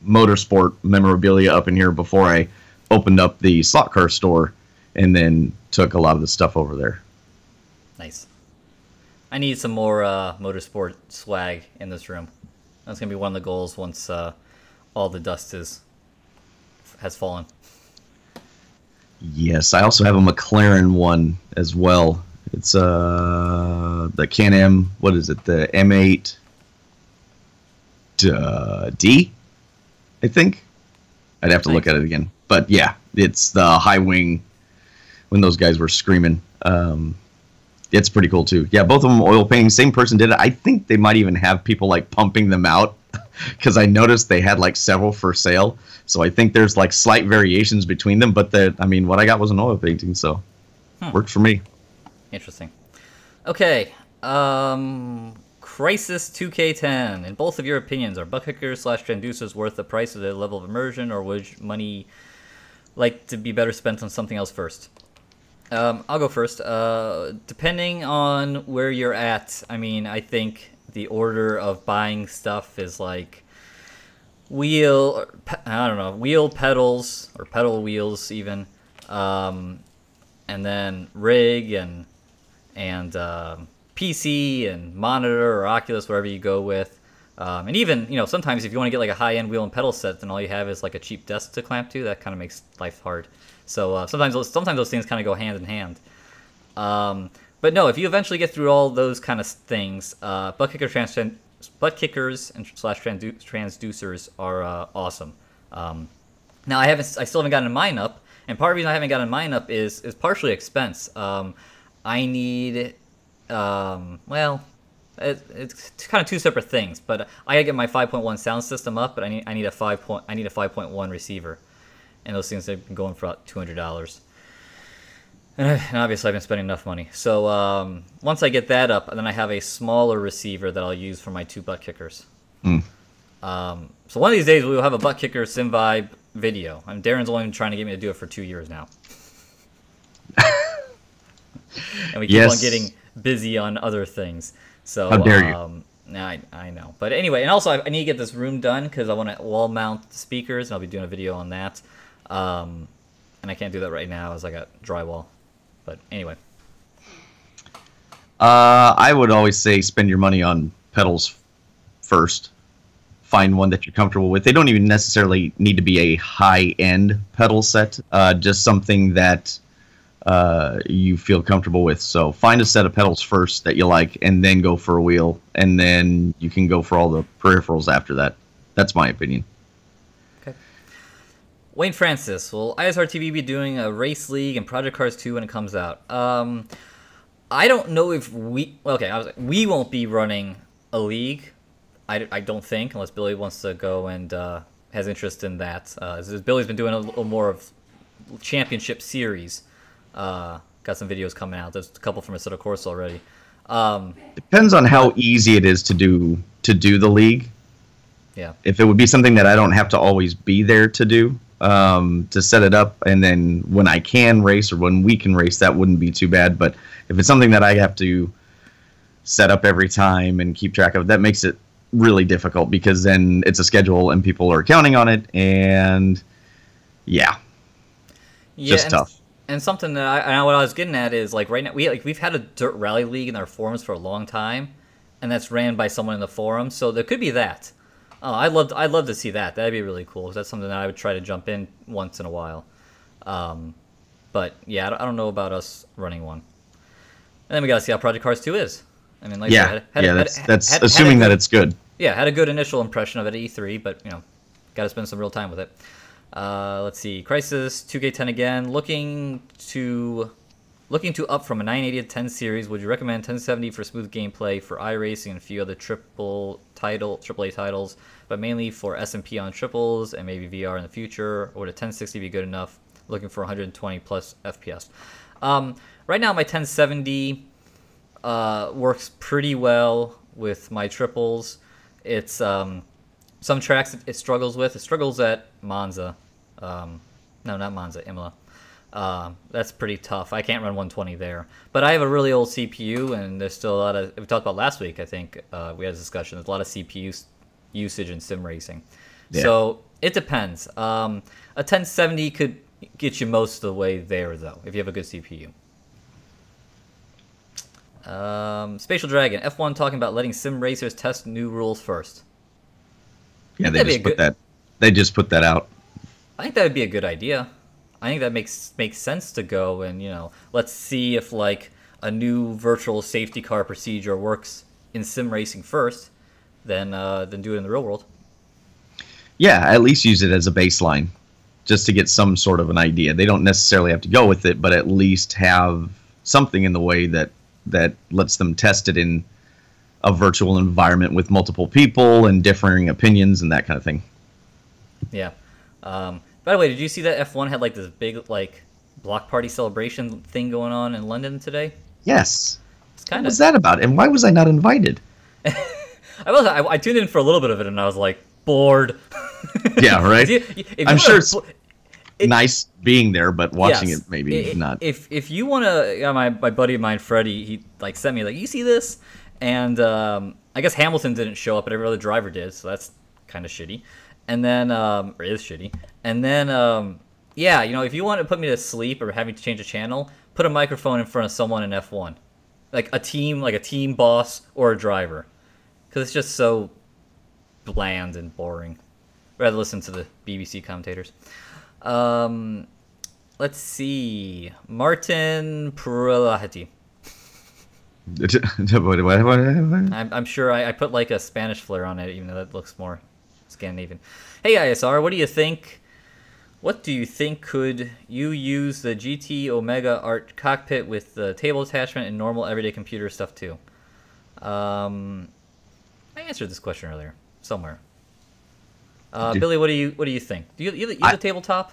motorsport memorabilia up in here before I opened up the slot car store, and then took a lot of the stuff over there. Nice. I need some more motorsport swag in this room. That's gonna be one of the goals once all the dust has fallen. Yes, I also have a McLaren one as well. It's the Can-Am. What is it? The M8 D, I think. I'd have to look at it again. But yeah, it's the high wing when those guys were screaming. It's pretty cool too. Yeah, both of them oil painting. Same person did it. I think they might even have people like pumping them out because I noticed they had like several for sale. So I think there's like slight variations between them. But I mean, what I got was an oil painting, so worked for me. Interesting. Okay. Crisis 2K10. In both of your opinions, are butt kickers / transducers worth the price of their level of immersion, or would money like to be better spent on something else first? I'll go first. Depending on where you're at, I mean, I think the order of buying stuff is like wheel, pedals, or pedal wheels even, and then rig and PC and monitor or Oculus, wherever you go with. And even, sometimes if you want to get like a high-end wheel and pedal set, then all you have is like a cheap desk to clamp to. That kind of makes life hard. So sometimes those things kind of go hand in hand. But no, if you eventually get through all those kind of things, butt kickers and / transducers are awesome. Now I still haven't gotten mine up, and part of the reason I haven't gotten mine up is partially expense. I need it's kind of two separate things, but I gotta get my 5.1 sound system up, but I need a 5.1 receiver, and those things have been going for about $200. And obviously I've been spending enough money. So once I get that up, then I have a smaller receiver that I'll use for my 2 butt kickers. So one of these days we will have a butt kicker sim vibe video. Darren's only been trying to get me to do it for 2 years now. And we keep on getting busy on other things. So how dare you? I know. But anyway, and also I need to get this room done because I want to wall mount the speakers, and I'll be doing a video on that. And I can't do that right now as I got drywall. But anyway. I would always say spend your money on pedals first. Find one that you're comfortable with. They don't even necessarily need to be a high-end pedal set. Just something that you feel comfortable with. So find a set of pedals first that you like, and then go for a wheel, and then you can go for all the peripherals after that. That's my opinion. Okay. Wayne Francis, will ISRTV be doing a race league and Project Cars 2 when it comes out? I don't know if we won't be running a league. I don't think, unless Billy wants to go and has interest in that. Billy's been doing a little more of championship series. Got some videos coming out. There's a couple from Assetto Corsa already. Depends on how easy it is to do the league. Yeah. If it would be something that I don't have to always be there to do, to set it up, and then when I can race or when we can race, that wouldn't be too bad. But if it's something that I have to set up every time and keep track of, that makes it really difficult, because then it's a schedule and people are counting on it, and just tough. And something that what I was getting at is, like, right now we've had a dirt rally league in our forums for a long time, and that's ran by someone in the forum. So there could be that. Oh, I'd love to see that. That'd be really cool. That's something that I would try to jump in once in a while. But yeah, I don't know about us running one. And then we got to see how Project Cars 2 is. I mean, like, that's assuming that it's good. Yeah, had a good initial impression of it at E3, but got to spend some real time with it. Let's see, Crisis 2K10 again. Looking to up from a 980 to 10 series. Would you recommend 1070 for smooth gameplay for iRacing and a few other AAA titles, but mainly for SMP on triples and maybe VR in the future? Or would a 1060 be good enough? Looking for 120 plus FPS. Right now, my 1070 works pretty well with my triples. It's some tracks it struggles with. It struggles at Monza. No, not Monza, Imola. That's pretty tough. I can't run 120 there. But I have a really old CPU, and there's still a lot of... We talked about last week, I think. We had a discussion. There's a lot of CPU usage in sim racing. Yeah. So it depends. A 1070 could get you most of the way there, though, if you have a good CPU. Spatial Dragon, F1 talking about letting sim racers test new rules first. Yeah, they just put that out. I think that would be a good idea. I think that makes sense to go and, let's see if like a new virtual safety car procedure works in sim racing first, then do it in the real world. Yeah, at least use it as a baseline, just to get some sort of an idea. They don't necessarily have to go with it, but at least have something in the way that lets them test it in a virtual environment with multiple people and differing opinions and that kind of thing. Yeah. By the way, did you see that F1 had like this big like block party celebration thing going on in London today? Yes. What was that about? And why was I not invited? I tuned in for a little bit of it and I was like bored. Yeah, right. I'm sure it's nice being there, but watching it maybe not. If you want to, my buddy of mine, Freddie, he like sent me like, you see this? And I guess Hamilton didn't show up, but every other driver did, so that's kind of shitty. And then, or is shitty. And then, if you want to put me to sleep or have me to change a channel, put a microphone in front of someone in F1, like a team boss or a driver, because it's just so bland and boring. Rather listen to the BBC commentators. Let's see, Martin Prelahati. I'm sure I put like a Spanish flair on it, even though that looks more Scandinavian. Hey ISR, what do you think? What do you think? Could you use the GT Omega Art cockpit with the table attachment and normal everyday computer stuff too? I answered this question earlier somewhere. Billy, what do you think? Do you use a tabletop?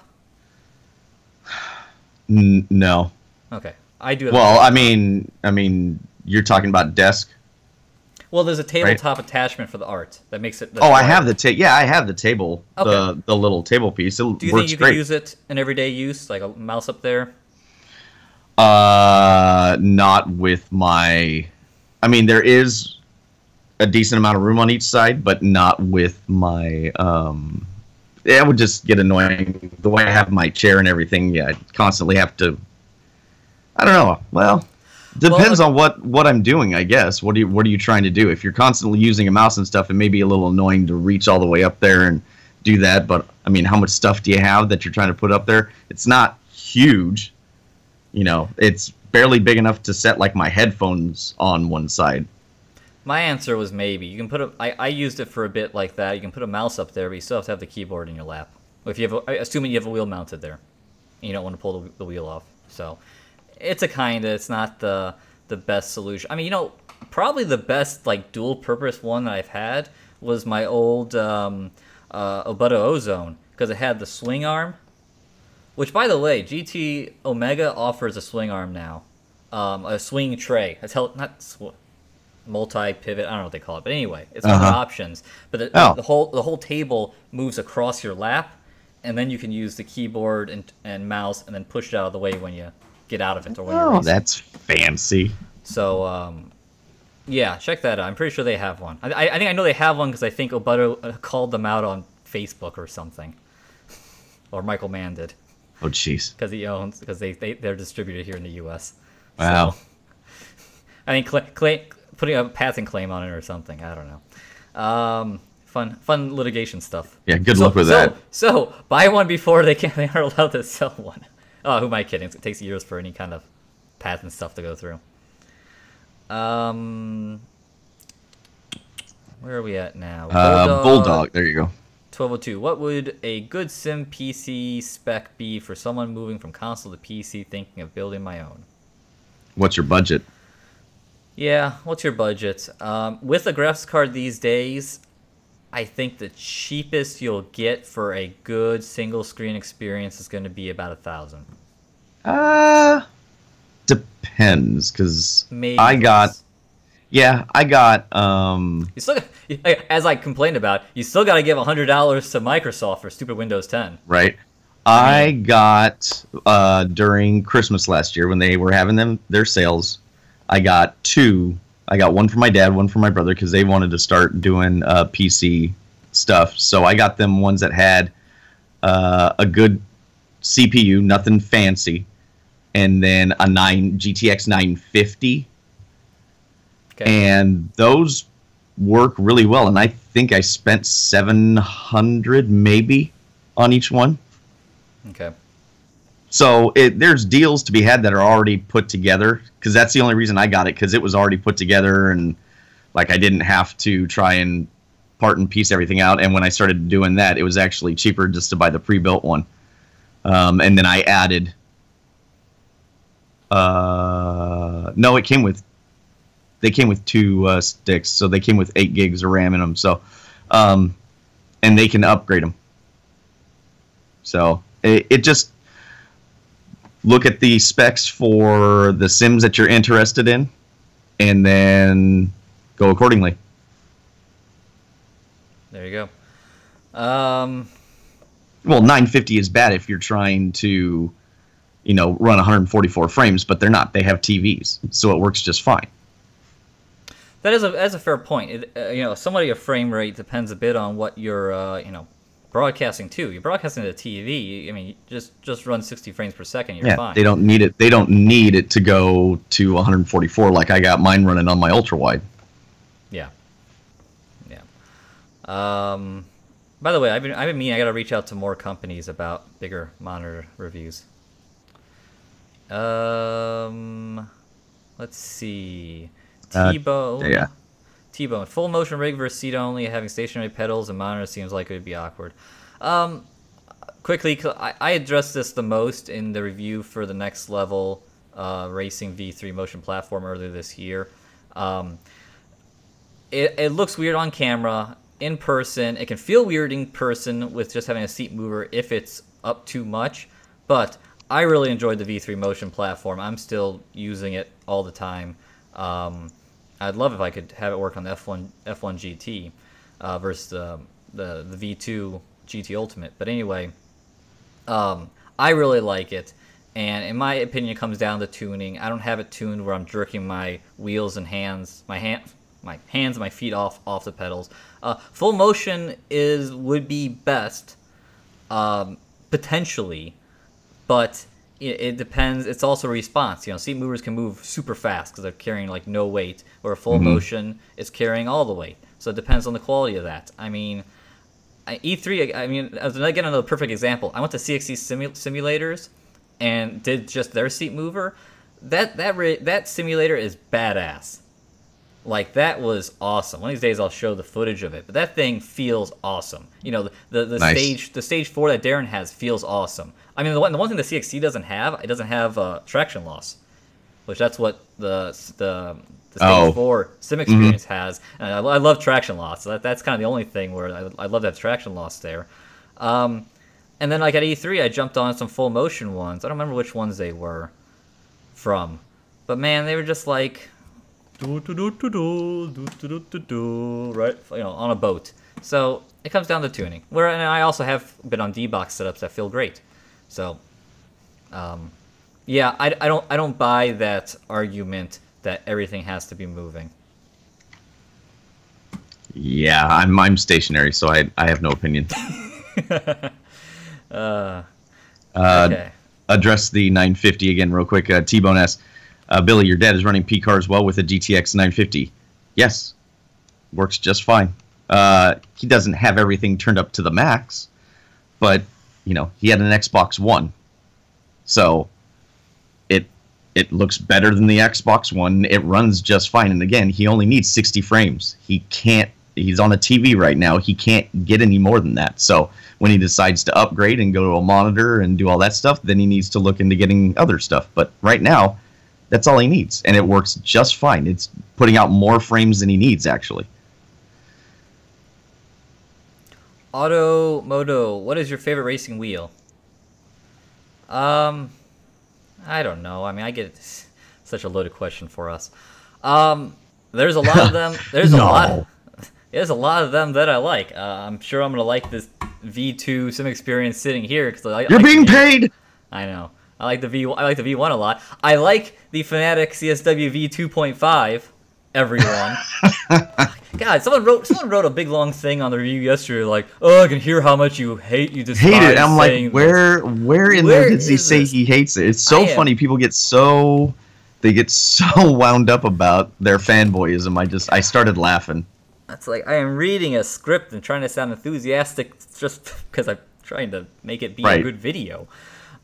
No. Okay, I do. Well, I mean, you're talking about desk. Well, there's a tabletop attachment for the art that makes it. I have the I have the table, okay. the little table piece. Do you think you could use it in everyday use, like a mouse up there? Not with my. I mean, there is a decent amount of room on each side, but not with my. It would just get annoying the way I have my chair and everything. Yeah, I constantly have to. I don't know. Well. Depends on what I'm doing, I guess. What are you trying to do? If you're constantly using a mouse and stuff, it may be a little annoying to reach all the way up there and do that. But I mean, how much stuff do you have that you're trying to put up there? It's not huge. It's barely big enough to set like my headphones on one side. My answer was maybe. You can put I used it for a bit like that. You can put a mouse up there, but you still have to have the keyboard in your lap. If you have, assuming you have a wheel mounted there, and you don't want to pull the wheel off. So. It's not the best solution. I mean, probably the best like dual purpose one that I've had was my old Obutta Ozone, because it had the swing arm, which by the way, GT Omega offers a swing arm now, a swing tray. It's multi-pivot. I don't know what they call it, but anyway, it's one of the options. But the whole table moves across your lap, and then you can use the keyboard and mouse, and then push it out of the way when you get out of it or when you're racing. That's fancy. So yeah, check that out. I'm pretty sure they have one. I think I know they have one because I think Obutta called them out on Facebook or something, or Michael Mann did. Oh jeez. Because they're distributed here in the U.S. Wow. So, I think putting a patent claim on it or something. I don't know. Fun litigation stuff. Yeah, good luck with that. So buy one before they are allowed to sell one. Oh, who am I kidding? It takes years for any kind of patent stuff to go through. Where are we at now? Bulldog. There you go. 1202. What would a good sim PC spec be for someone moving from console to PC thinking of building my own? What's your budget? Yeah, what's your budget? With a graphics card these days, I think the cheapest you'll get for a good single screen experience is going to be about $1,000. Depends, because I got. You still got, as I complained about, you still got to give $100 to Microsoft for stupid Windows 10. Right. I got during Christmas last year when they were having their sales. I got two. I got one for my dad, one for my brother, because they wanted to start doing PC stuff. So I got them ones that had a good CPU, nothing fancy, and then a GTX 950. And those work really well. And I think I spent $700 maybe on each one. Okay. So there's deals to be had that are already put together, because that's the only reason I got it, because it was already put together, and like I didn't have to try and part and piece everything out. And when I started doing that, it was actually cheaper just to buy the pre-built one. And then I added. No, they came with 2 sticks, so they came with 8 gigs of RAM in them. So, and they can upgrade them. So it just. Look at the specs for the sims that you're interested in, and then go accordingly. There you go. Well, 950 is bad if you're trying to, run 144 frames, but they're not. They have TVs, so it works just fine. That's a fair point. Somebody a frame rate depends a bit on what you're, broadcasting to. You're broadcasting to TV. I mean, just run 60 frames per second. You're fine. They don't need it. They don't need it to go to 144 like I got mine running on my ultra wide. Yeah. By the way, I've been meaning I got to reach out to more companies about bigger monitor reviews. Let's see. T-Bone. T-Bone. Full motion rig versus seat only, having stationary pedals and monitor seems like it would be awkward. Quickly, I addressed this the most in the review for the Next Level Racing V3 motion platform earlier this year. It looks weird on camera. In person, it can feel weird in person with just having a seat mover if it's up too much. But I really enjoyed the V3 motion platform. I'm still using it all the time. I'd love if I could have it work on the F1 GT versus the V2 GT Ultimate. But anyway, I really like it. And in my opinion, it comes down to tuning. I don't have it tuned where I'm jerking my wheels and hands, my hands and my feet off the pedals. Full motion would be best, potentially, but it depends. It's also response. Seat movers can move super fast because they're carrying like no weight, or full motion is carrying all the weight. So it depends on the quality of that. I mean, E3. I mean, again, another perfect example. I went to CXC simulators and did just their seat mover. That simulator is badass. Like, that was awesome. One of these days I'll show the footage of it, but that thing feels awesome. The nice. the stage 4 that Darren has feels awesome. I mean, the one thing the CXC doesn't have, it doesn't have traction loss, which that's what the stage 4 SimXperience has. And I love traction loss. So that's kind of the only thing where I love to have traction loss there. And then like at E3, I jumped on some full motion ones. I don't remember which ones they were from, but man, they were just like. Right, on a boat. So it comes down to tuning. And I also have been on D-Box setups that feel great. So, yeah, I don't buy that argument that everything has to be moving. Yeah, I'm stationary, so I have no opinion. Okay. Address the 950 again real quick. T-Bone asks, Billy, your dad is running P-Cars well with a GTX 950. Yes, works just fine. He doesn't have everything turned up to the max, but he had an Xbox One, so it looks better than the Xbox One. It runs just fine, and again, he only needs 60 frames. He's on a TV right now. He can't get any more than that. So when he decides to upgrade and go to a monitor and do all that stuff, then he needs to look into getting other stuff. But right now, that's all he needs, and it works just fine. It's putting out more frames than he needs, actually. Automoto, what is your favorite racing wheel? I don't know. I mean, I get such a loaded question for us. There's a lot of them. There's a lot of them that I like. I'm sure I'm gonna like this V2 SimXperience sitting here because you're being paid. I know. I like the V1 a lot. I like the Fanatic CSW V2.5. Everyone. God, someone wrote a big long thing on the review yesterday, like, "Oh, I can hear how much you hate it." I'm like, where in there did he say he hates it? It's so funny. People get so they get so wound up about their fanboyism. I started laughing. That's like, I am reading a script and trying to sound enthusiastic just because I'm trying to make it be a good video.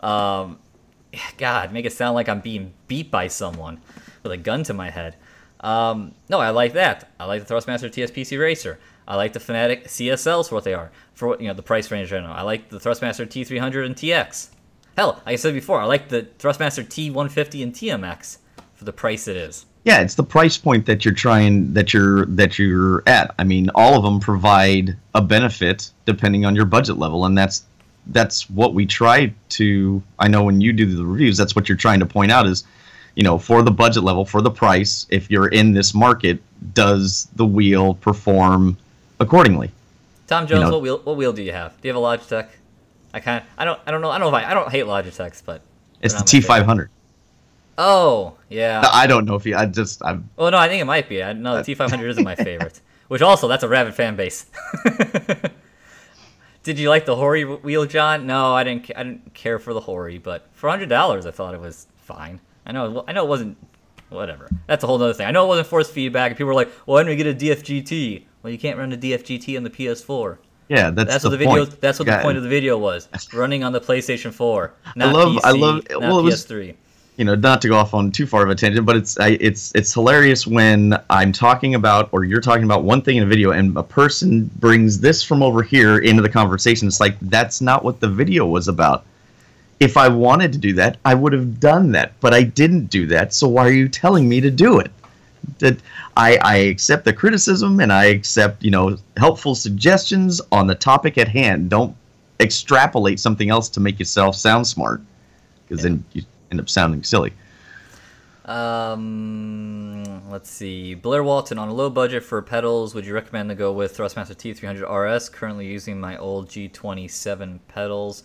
God, make it sound like I'm being beat by someone with a gun to my head. No, I like that. I like the Thrustmaster TSPC Racer. I like the Fanatic CSLs for what they are, for what, the price range right now. I like the Thrustmaster T300 and TX. Hell, like I said before, I like the Thrustmaster T150 and TMX for the price it is. Yeah, it's the price point that you're at. I mean, all of them provide a benefit depending on your budget level, and that's what we try to. I know when you do the reviews, that's what you're trying to point out is, for the budget level, for the price, if you're in this market, does the wheel perform accordingly? Tom Jones, what wheel do you have? Do you have a Logitech? I don't know. I don't hate Logitechs, but it's the T500. Oh, yeah. I don't know if Well, no, I think it might be. No, the T500 isn't my favorite. Which also, that's a rabid fan base. Did you like the Hori wheel, John? No, I didn't care for the Hori, but for $100, I thought it was fine. I know it wasn't. Whatever. That's a whole other thing. I know it wasn't force feedback, and people were like, "Well, why don't we get a DFGT?" Well, you can't run a DFGT on the PS4. Yeah, that's what the video. That's what the point of the video was. Running on the PlayStation 4, not PC, not PS3. Not to go off on too far of a tangent, but it's hilarious when I'm talking about, or you're talking about one thing in a video, and a person brings this from over here into the conversation. It's like, that's not what the video was about. If I wanted to do that, I would have done that, but I didn't do that, so why are you telling me to do it? That I accept the criticism, and I accept, helpful suggestions on the topic at hand. Don't extrapolate something else to make yourself sound smart, because then you end up sounding silly. Let's see. Blair Walton, on a low budget for pedals, would you recommend to go with Thrustmaster T300 RS? Currently using my old G27 pedals.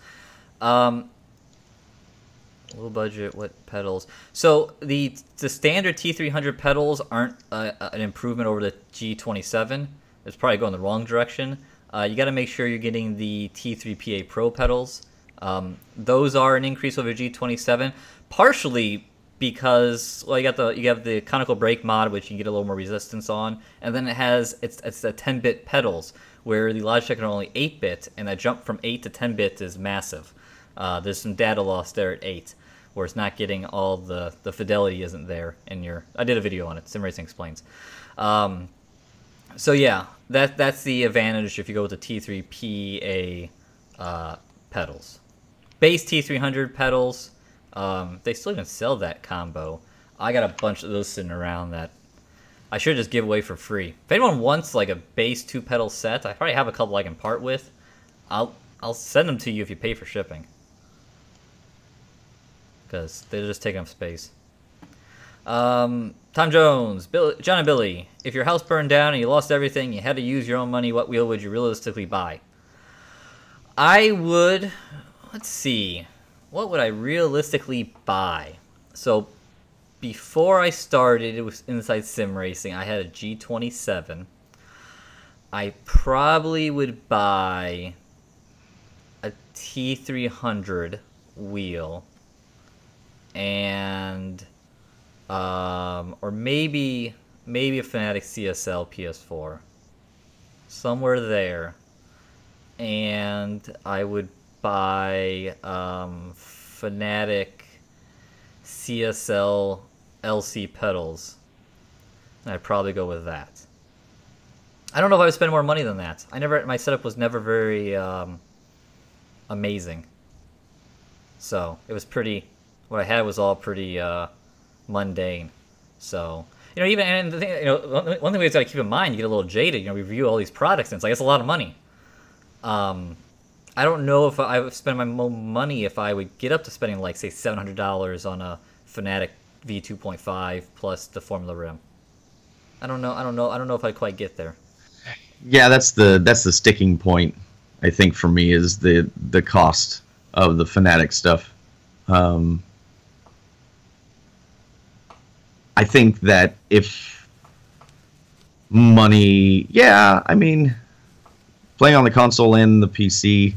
Low budget, what pedals? So the standard T300 pedals aren't an improvement over the G27. It's probably going the wrong direction. You got to make sure you're getting the T3PA Pro pedals. Those are an increase over G27, partially because, well, you have the conical brake mod, which you get a little more resistance on, and then it's the 10-bit pedals, where the Logitech are only 8-bit, and that jump from 8 to 10-bit is massive. There's some data loss there at 8, where it's not getting all the fidelity isn't there in your. I did a video on it. SimRacing Explains. So yeah, that's the advantage if you go with the T3PA pedals. Base T300 pedals, they still even sell that combo. I got a bunch of those sitting around that I should just give away for free. If anyone wants like a base 2-pedal set, I probably have a couple I can part with. I'll send them to you if you pay for shipping, because they're just taking up space. Tom Jones, John and Billy, if your house burned down and you lost everything, you had to use your own money, what wheel would you realistically buy? I would, let's see, what would I realistically buy? So before I started, it was inside sim racing. I had a G27. I probably would buy a T300 wheel, and or maybe a Fanatic CSL PS4, somewhere there. And I would buy Fanatic CSL LC pedals. And I'd probably go with that. I don't know if I would spend more money than that. My setup was never very amazing. So it was what I had was all pretty mundane. So, even, and the thing, one thing we got to keep in mind, you get a little jaded, we review all these products, and it's like, it's a lot of money. I don't know if I would spend my money if I would get up to spending, like, say, $700 on a Fanatic V2.5 plus the Formula Rim. I don't know if I'd quite get there. Yeah, that's the sticking point, I think, for me, is the cost of the Fanatic stuff. I think that if money, yeah, I mean, playing on the console and the PC,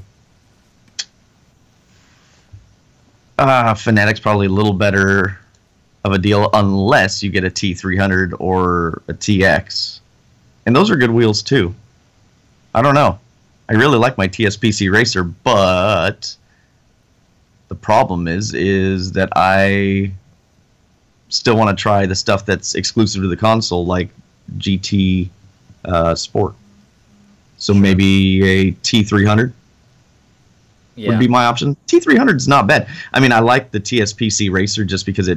Fanatic's probably a little better of a deal unless you get a T300 or a TX. And those are good wheels too. I don't know. I really like my TSPC Racer, but the problem is that I still want to try the stuff that's exclusive to the console, like GT Sport. So maybe a T300 would be my option. T300 is not bad. I mean, I like the TSPC Racer just because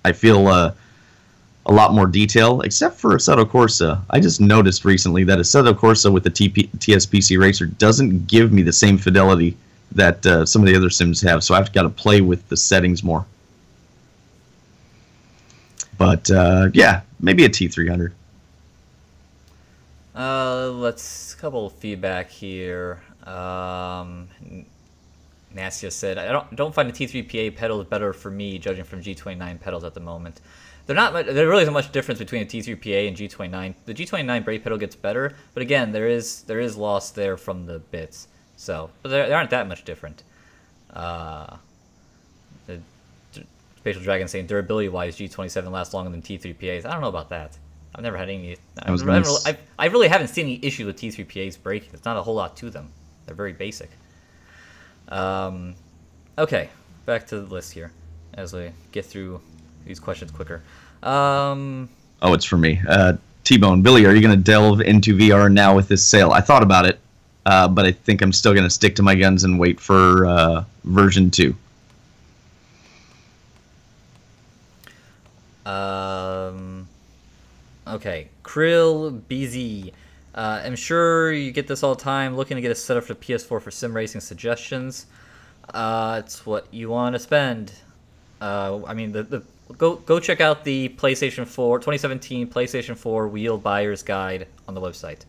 I feel a lot more detail, except for Assetto Corsa. I just noticed recently that Assetto Corsa with the TSPC Racer doesn't give me the same fidelity that some of the other sims have, so I've got to play with the settings more. But yeah, maybe a T300. Let's couple of feedback here. Nastia said, I don't find the T3PA pedals better for me, judging from G29 pedals at the moment. There really isn't much difference between a T3PA and G29. The G29 brake pedal gets better, but again, there is loss there from the bits. So, but they aren't that much different. The Spatial Dragon saying durability-wise, G27 lasts longer than T3PAs. I don't know about that. I've never had any. I really haven't seen any issue with T3PAs braking. There's not a whole lot to them. They're very basic. Okay, back to the list here as we get through these questions quicker. Oh, it's for me. T-Bone, Billy, are you going to delve into VR now with this sale? I thought about it, but I think I'm still going to stick to my guns and wait for version 2. Okay, Krill BZ. I'm sure you get this all the time. Looking to get a setup for the PS4 for sim racing suggestions. It's what you want to spend. I mean, go check out the PlayStation 4 2017 PlayStation 4 wheel buyer's guide on the website.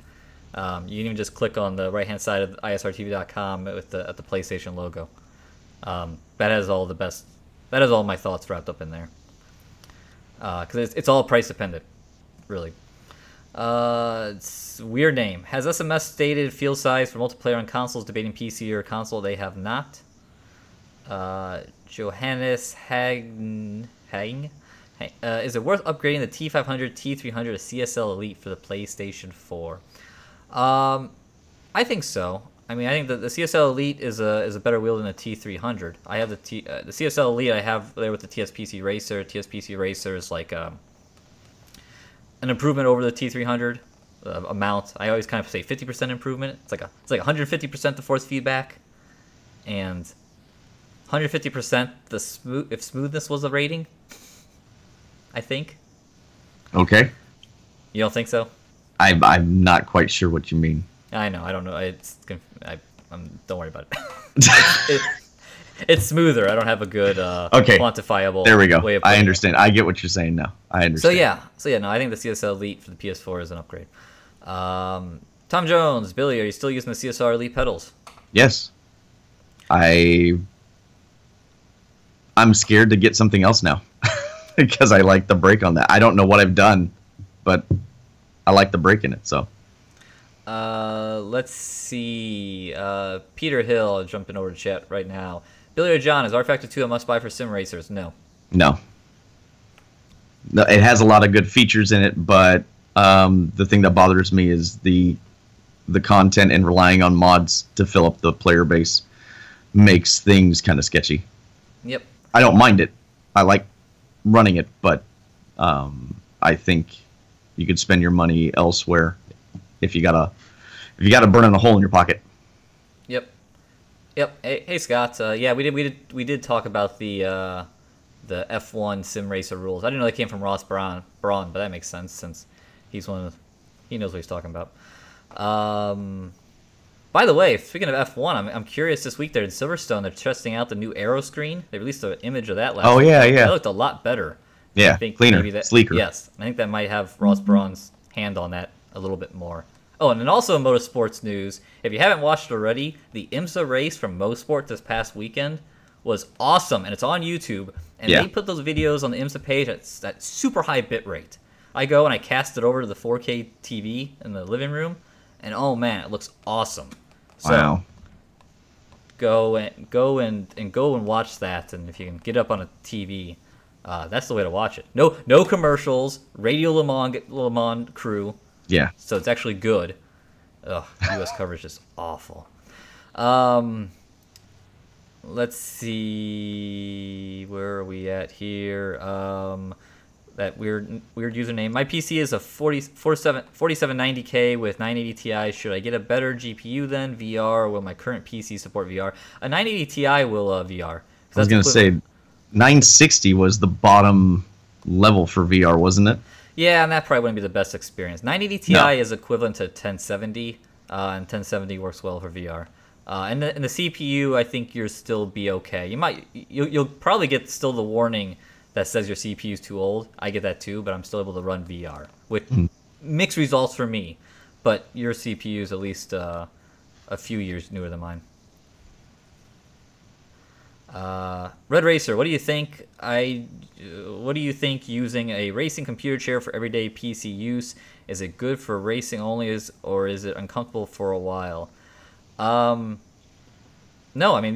You can even just click on the right hand side of isrtv.com with the PlayStation logo. That has all the best. That has all my thoughts wrapped up in there. Because it's all price dependent, really. It's a weird name. Has SMS stated field size for multiplayer on consoles? Debating PC or console. They have not. Johannes Hang. Is it worth upgrading the T500, T300 to CSL Elite for the PlayStation 4? I think so. I mean, I think the CSL Elite is a better wheel than the T300. I have the CSL Elite. I have there with the TSPC Racer. TSPC Racer is like an improvement over the T300 amount. I always kind of say 50% improvement. It's like 150% the force feedback, and 150% if smoothness was a rating. I think. Okay. You don't think so? I'm not quite sure what you mean. I know. I don't know. Don't worry about it. It's smoother. I don't have a good quantifiable there we go. way of I understand. I get what you're saying now. I understand. So yeah. No, I think the CSL Elite for the PS4 is an upgrade. Tom Jones, Billy, are you still using the CSR Elite pedals? Yes. I'm scared to get something else now because I like the brake on that. I don't know what I've done, but I like the brake in it. So. Let's see. Peter Hill, jumping over to chat right now. Billy or John, is R Factor 2 a must-buy for sim racers? No. No, it has a lot of good features in it, but the thing that bothers me is the content and relying on mods to fill up the player base makes things kind of sketchy. Yep. I don't mind it. I like running it, but I think you could spend your money elsewhere if you gotta burn a hole in your pocket. Yep. Hey Scott. Yeah, we did talk about the F1 sim racer rules. I didn't know they came from Ross Braun, but that makes sense since he knows what he's talking about. By the way, speaking of F1, I'm curious. This week they're in Silverstone. They're testing out the new aero screen. They released an image of that last week. Yeah. That looked a lot better. Yeah, cleaner, sleeker. Yes, I think that might have Ross Braun's hand on that a little bit more. Oh, and then also in motorsports news, if you haven't watched it already, the IMSA race from Mosport this past weekend was awesome, and it's on YouTube. And they put those videos on the IMSA page at that super high bit rate. I go and I cast it over to the 4K TV in the living room, and oh man, it looks awesome. So, wow. Go and watch that, and if you can get up on a TV, That's the way to watch it. No commercials. Radio Le Mans crew. Yeah. So it's actually good. Ugh, U.S. coverage is awful. Let's see. Where are we at here? That weird username. My PC is a 4790K with 980 Ti. Should I get a better GPU than VR, or will my current PC support VR? A 980 Ti will VR. I was going to say 960 was the bottom level for VR, wasn't it? Yeah, and that probably wouldn't be the best experience. 980 Ti is equivalent to 1070, and 1070 works well for VR. And the CPU, I think you'll still be okay. You'll probably get still the warning that says your CPU is too old. I get that too, but I'm still able to run VR with mixed results for me. But your CPU is at least a few years newer than mine. Red Racer, what do you think? What do you think using a racing computer chair for everyday PC use? Is it good for racing only, or is it uncomfortable for a while? No, I mean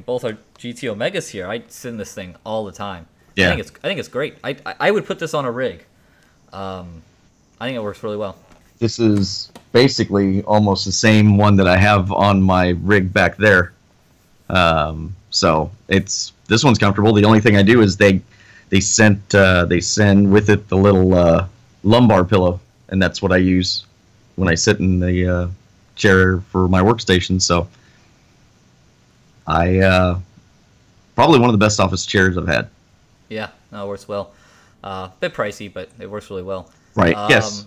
both are GT Omegas here. I sit in this thing all the time. Yeah. I think it's great. I would put this on a rig. I think it works really well. This is basically almost the same one that I have on my rig back there. So this one's comfortable. The only thing I do is they send with it the little lumbar pillow, and that's what I use when I sit in the chair for my workstation. So I probably one of the best office chairs I've had. Yeah, no, it works well. A bit pricey, but it works really well. Right. Yes.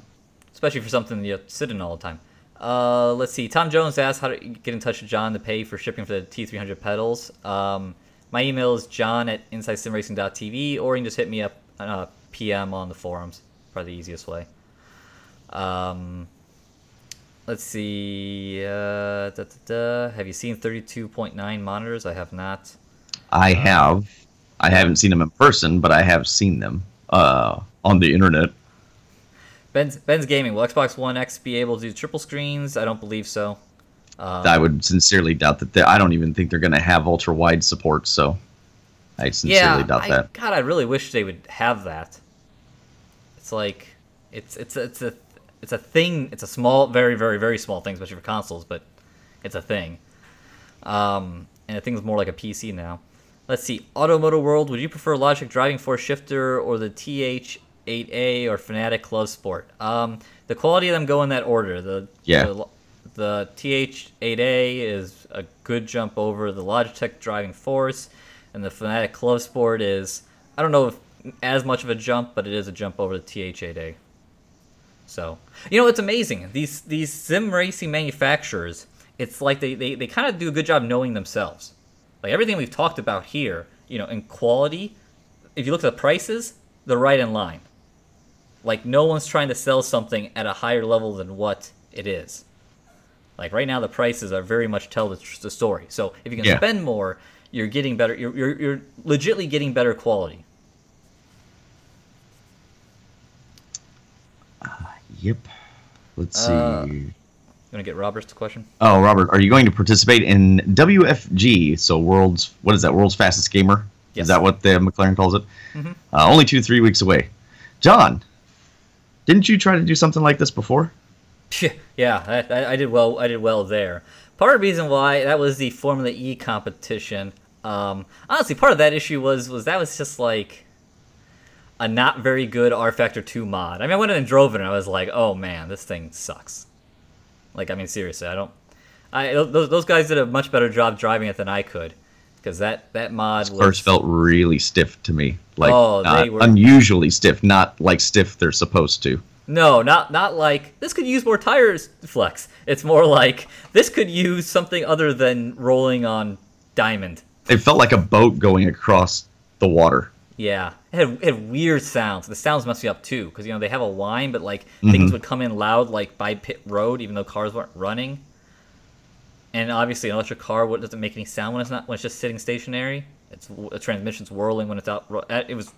Especially for something you sit in all the time. Let's see. Tom Jones asked how to get in touch with John to pay for shipping for the T300 pedals. My email is john@insidesimracing.tv, or you can just hit me up PM on the forums. Probably the easiest way. Let's see. Have you seen 32.9 monitors? I have not. I have. I haven't seen them in person, but I have seen them on the internet. Ben's Gaming. Will Xbox One X be able to do triple screens? I don't believe so. I would sincerely doubt that. I don't even think they're going to have ultra wide support. So I sincerely doubt that. God, I really wish they would have that. It's like it's a thing. It's a small, very, very, very small thing, especially for consoles. But it's a thing. And I think it's more like a PC now. Let's see. Automoto World. Would you prefer Logic Driving Force Shifter or the TH8A or Fanatec Club Sport? The quality of them go in that order. The TH8A is a good jump over the Logitech Driving Force, and the Fanatec Club Sport is, I don't know if as much of a jump, but it is a jump over the TH8A. So, it's amazing. These sim racing manufacturers, it's like they kind of do a good job knowing themselves. Like everything we've talked about here, in quality, if you look at the prices, they're right in line. Like no one's trying to sell something at a higher level than what it is. Like right now, the prices are very much tell the story. So if you can spend more, you're getting better. You're legitimately getting better quality. Yep. Let's see. You want to get Robert's question? Oh, Robert, are you going to participate in WFG? So World's Fastest Gamer? Yes. Is that what the McLaren calls it? Mm-hmm. Only 2-3 weeks away. John, didn't you try to do something like this before? Yeah, I did well. I did well there. Part of the reason why that was the Formula E competition. Honestly, part of that issue was that was just like a not very good R Factor 2 mod. I mean, I went in and drove it, and I was like, oh man, this thing sucks. Like, I mean, seriously, those guys did a much better job driving it than I could, because that mod first felt really stiff to me, like they were unusually stiff, not like stiff they're supposed to. No, not like this could use more tires flex. It's more like this could use something other than rolling on diamond. It felt like a boat going across the water. Yeah, it had weird sounds. The sounds messed me up too, because they have a whine, but like things would come in loud, like by pit road, even though cars weren't running. And obviously, an electric car doesn't make any sound when it's just sitting stationary. The transmission's whirling when it's out. It was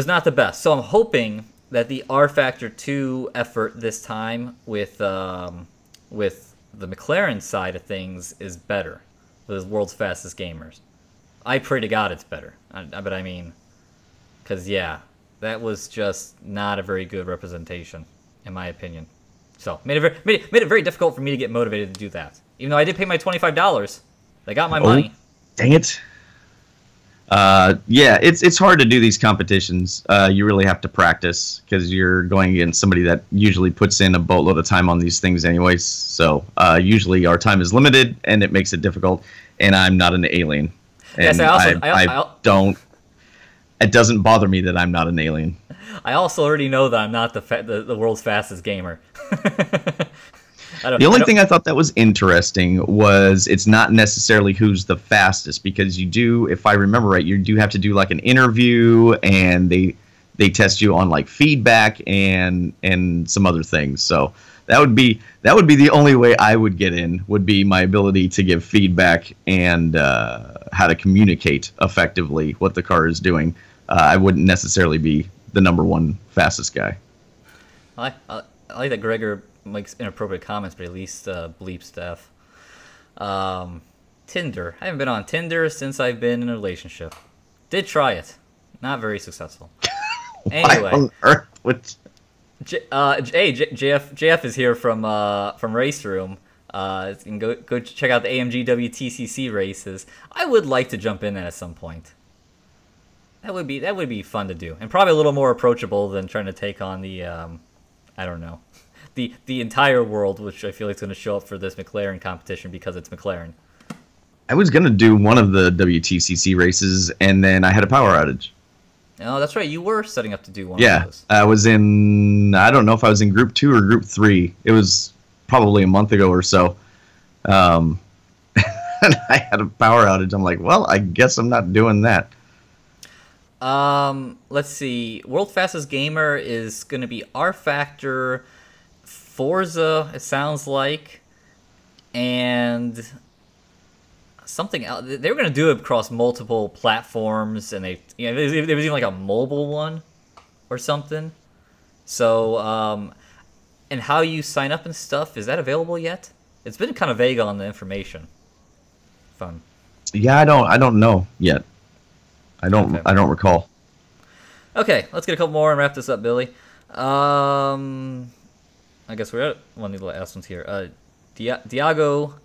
not the best. So I'm hoping that the R Factor 2 effort this time with the McLaren side of things is better. The world's fastest gamers. I pray to God it's better. But I mean, because yeah, that was just not a very good representation, in my opinion. So made it very difficult for me to get motivated to do that. Even though I did pay my $25, they got my money. Dang it. Yeah, it's hard to do these competitions. You really have to practice because you're going against somebody that usually puts in a boatload of time on these things anyways. So usually our time is limited, and it makes it difficult. And I'm not an alien. And yes, I don't. It doesn't bother me that I'm not an alien. I also already know that I'm not the world's fastest gamer. The only thing I thought that was interesting was it's not necessarily who's the fastest, because you do, if I remember right, you do have to do like an interview, and they test you on like feedback and some other things. So that would be the only way I would get in, would be my ability to give feedback and how to communicate effectively what the car is doing. I wouldn't necessarily be the #1 fastest guy. I like that Gregor makes inappropriate comments, but at least bleeps stuff. Tinder. I haven't been on Tinder since I've been in a relationship. Did try it. Not very successful. Anyway. Why on earth would... JF is here from Race Room. You can go check out the AMG WTCC races. I would like to jump in that at some point. That would be fun to do, and probably a little more approachable than trying to take on the I don't know, the entire world, which I feel like is going to show up for this McLaren competition because it's McLaren. I was going to do one of the WTCC races, and then I had a power outage. Oh, that's right. You were setting up to do one of those. I was in, I don't know if I was in Group 2 or Group 3. It was probably a month ago or so. And I had a power outage. I'm like, well, I guess I'm not doing that. Let's see. World Fastest Gamer is going to be R Factor, Forza, it sounds like, and something else. They were going to do it across multiple platforms, and there was even like a mobile one or something. So, and how you sign up and stuff, is that available yet? It's been kind of vague on the information. Fun. Yeah, I don't know yet. I don't recall. Okay, let's get a couple more and wrap this up, Billy. I guess we're at one of the last ones here. Diago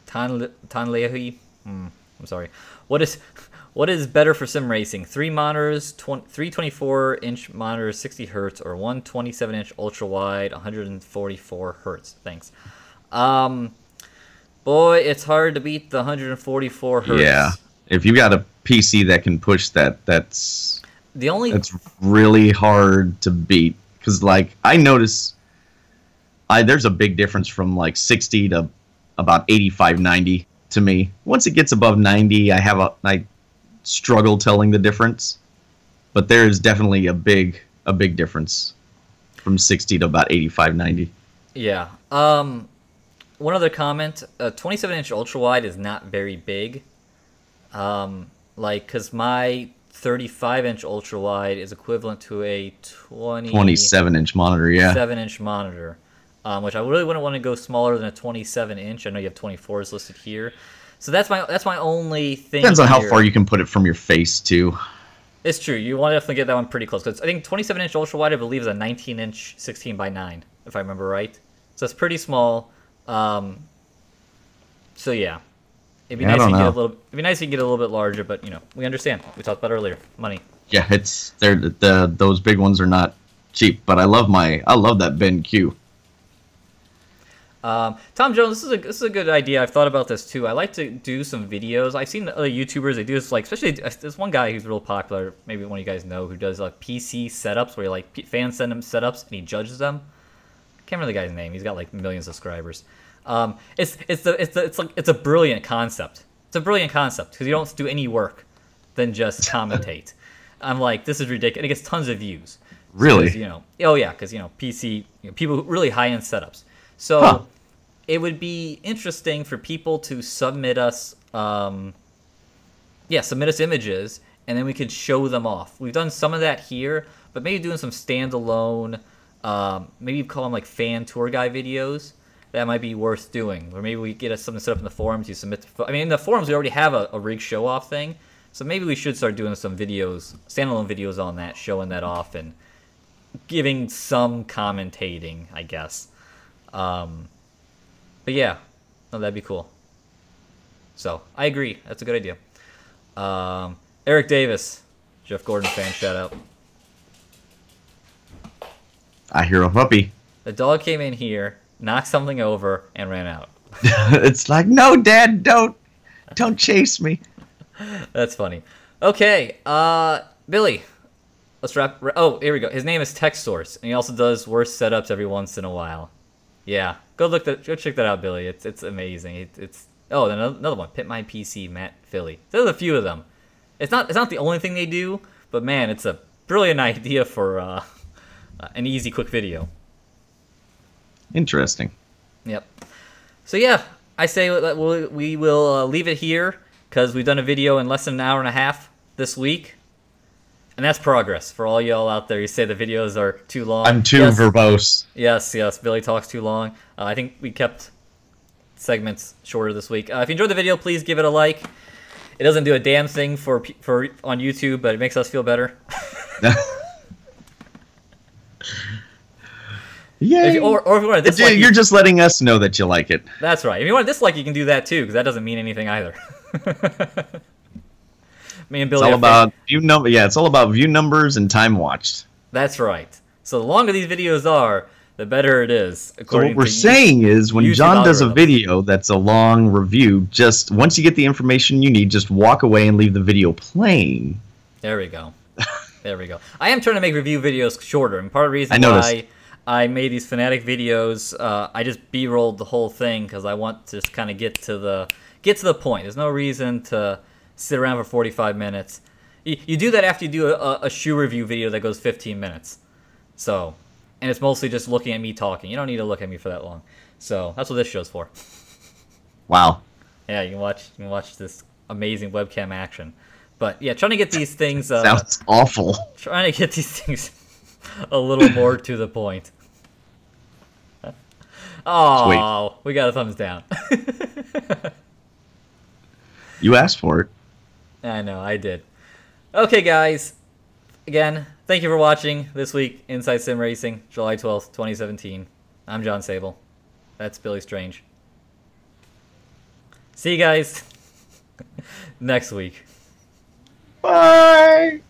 Tanlehi. I'm sorry. What is better for sim racing? 3 monitors, 324-inch monitors, 60 hertz, or 127-inch ultra wide, 144 hertz. Thanks. Boy, it's hard to beat the 144 hertz. Yeah. If you got a PC that can push that, that's really hard to beat. Because, like, I notice there's a big difference from, like, 60 to about 85, 90 to me. Once it gets above 90, I struggle telling the difference. But there is definitely a big difference from 60 to about 85, 90. Yeah. One other comment. 27-inch ultra-wide is not very big. Because my 35-inch ultra-wide is equivalent to a 27-inch monitor, yeah. 7-inch monitor, which I really wouldn't want to go smaller than a 27-inch. I know you have 24s listed here. So that's my only thing. Depends on how far you can put it from your face, too. It's true. You want to definitely get that one pretty close. 'Cause I think 27-inch ultra-wide, I believe, is a 19-inch 16:9, if I remember right. So it's pretty small. So, yeah. It'd be nice if you get a little bit larger, but we understand. We talked about earlier, money. Yeah, those big ones are not cheap, but I love that BenQ. Tom Jones, this is a good idea. I've thought about this too. I like to do some videos. I've seen other YouTubers, they do this, like, especially there's one guy who's real popular, maybe one of you guys know, who does like PC setups where fans send him setups and he judges them. I can't remember the guy's name. He's got like millions of subscribers. It's a brilliant concept. It's a brilliant concept because you don't do any work than just commentate. I'm like, this is ridiculous. And it gets tons of views. Really? Because PC, people really high-end setups. So it would be interesting for people to submit us images, and then we could show them off. We've done some of that here, but maybe doing some standalone, maybe call them like fan tour guide videos. that might be worth doing. Or maybe we get something set up in the forums. You submit. I mean, in the forums we already have a rig show off thing, so maybe we should start doing some videos, standalone videos on that, showing that off and giving some commentating, I guess. But yeah, no, that'd be cool. So I agree. That's a good idea. Eric Davis, Jeff Gordon fan, shout out. I hear a puppy. The dog came in here, knocked something over, and ran out. It's like, no, Dad, don't chase me. That's funny. Okay, Billy, let's wrap. Oh, here we go. His name is Tech Source, and he also does worst setups every once in a while. Yeah, go check that out, Billy. It's amazing. It's oh, then another one. Pit My PC, Matt Philly. There's a few of them. It's not the only thing they do, but man, it's a brilliant idea for an easy, quick video. Interesting. Yep. So yeah, I say that we will leave it here because we've done a video in less than an hour and a half this week, and that's progress for all y'all out there. You say the videos are too long. I'm too verbose. Yes. Billy talks too long. I think we kept segments shorter this week. If you enjoyed the video, please give it a like. It doesn't do a damn thing for on YouTube, but it makes us feel better. Yeah. Or if you want to dislike, you're just letting us know that you like it. That's right. If you want to dislike, you can do that too, because that doesn't mean anything either. Me and Billy. It's all about view number. Yeah, it's all about view numbers and time watched. That's right. So the longer these videos are, the better it is. So what we're saying is, when John does a video that's a long review, just once you get the information you need, just walk away and leave the video playing. There we go. There we go. I am trying to make review videos shorter, and part of the reason why I made these Fanatic videos, I just B-rolled the whole thing because I want to just kind of get to the point. There's no reason to sit around for 45 minutes. You do that after you do a shoe review video that goes 15 minutes. So, and it's mostly just looking at me talking. You don't need to look at me for that long. So that's what this show's for. Wow. Yeah, you can watch this amazing webcam action. But yeah, trying to get these things sounds awful. Trying to get these things a little more to the point. Oh, sweet. We got a thumbs down. You asked for it. I know, I did. Okay, guys. Again, thank you for watching this week Inside Sim Racing, July 12th, 2017. I'm John Sable. That's Billy Strange. See you guys next week. Bye!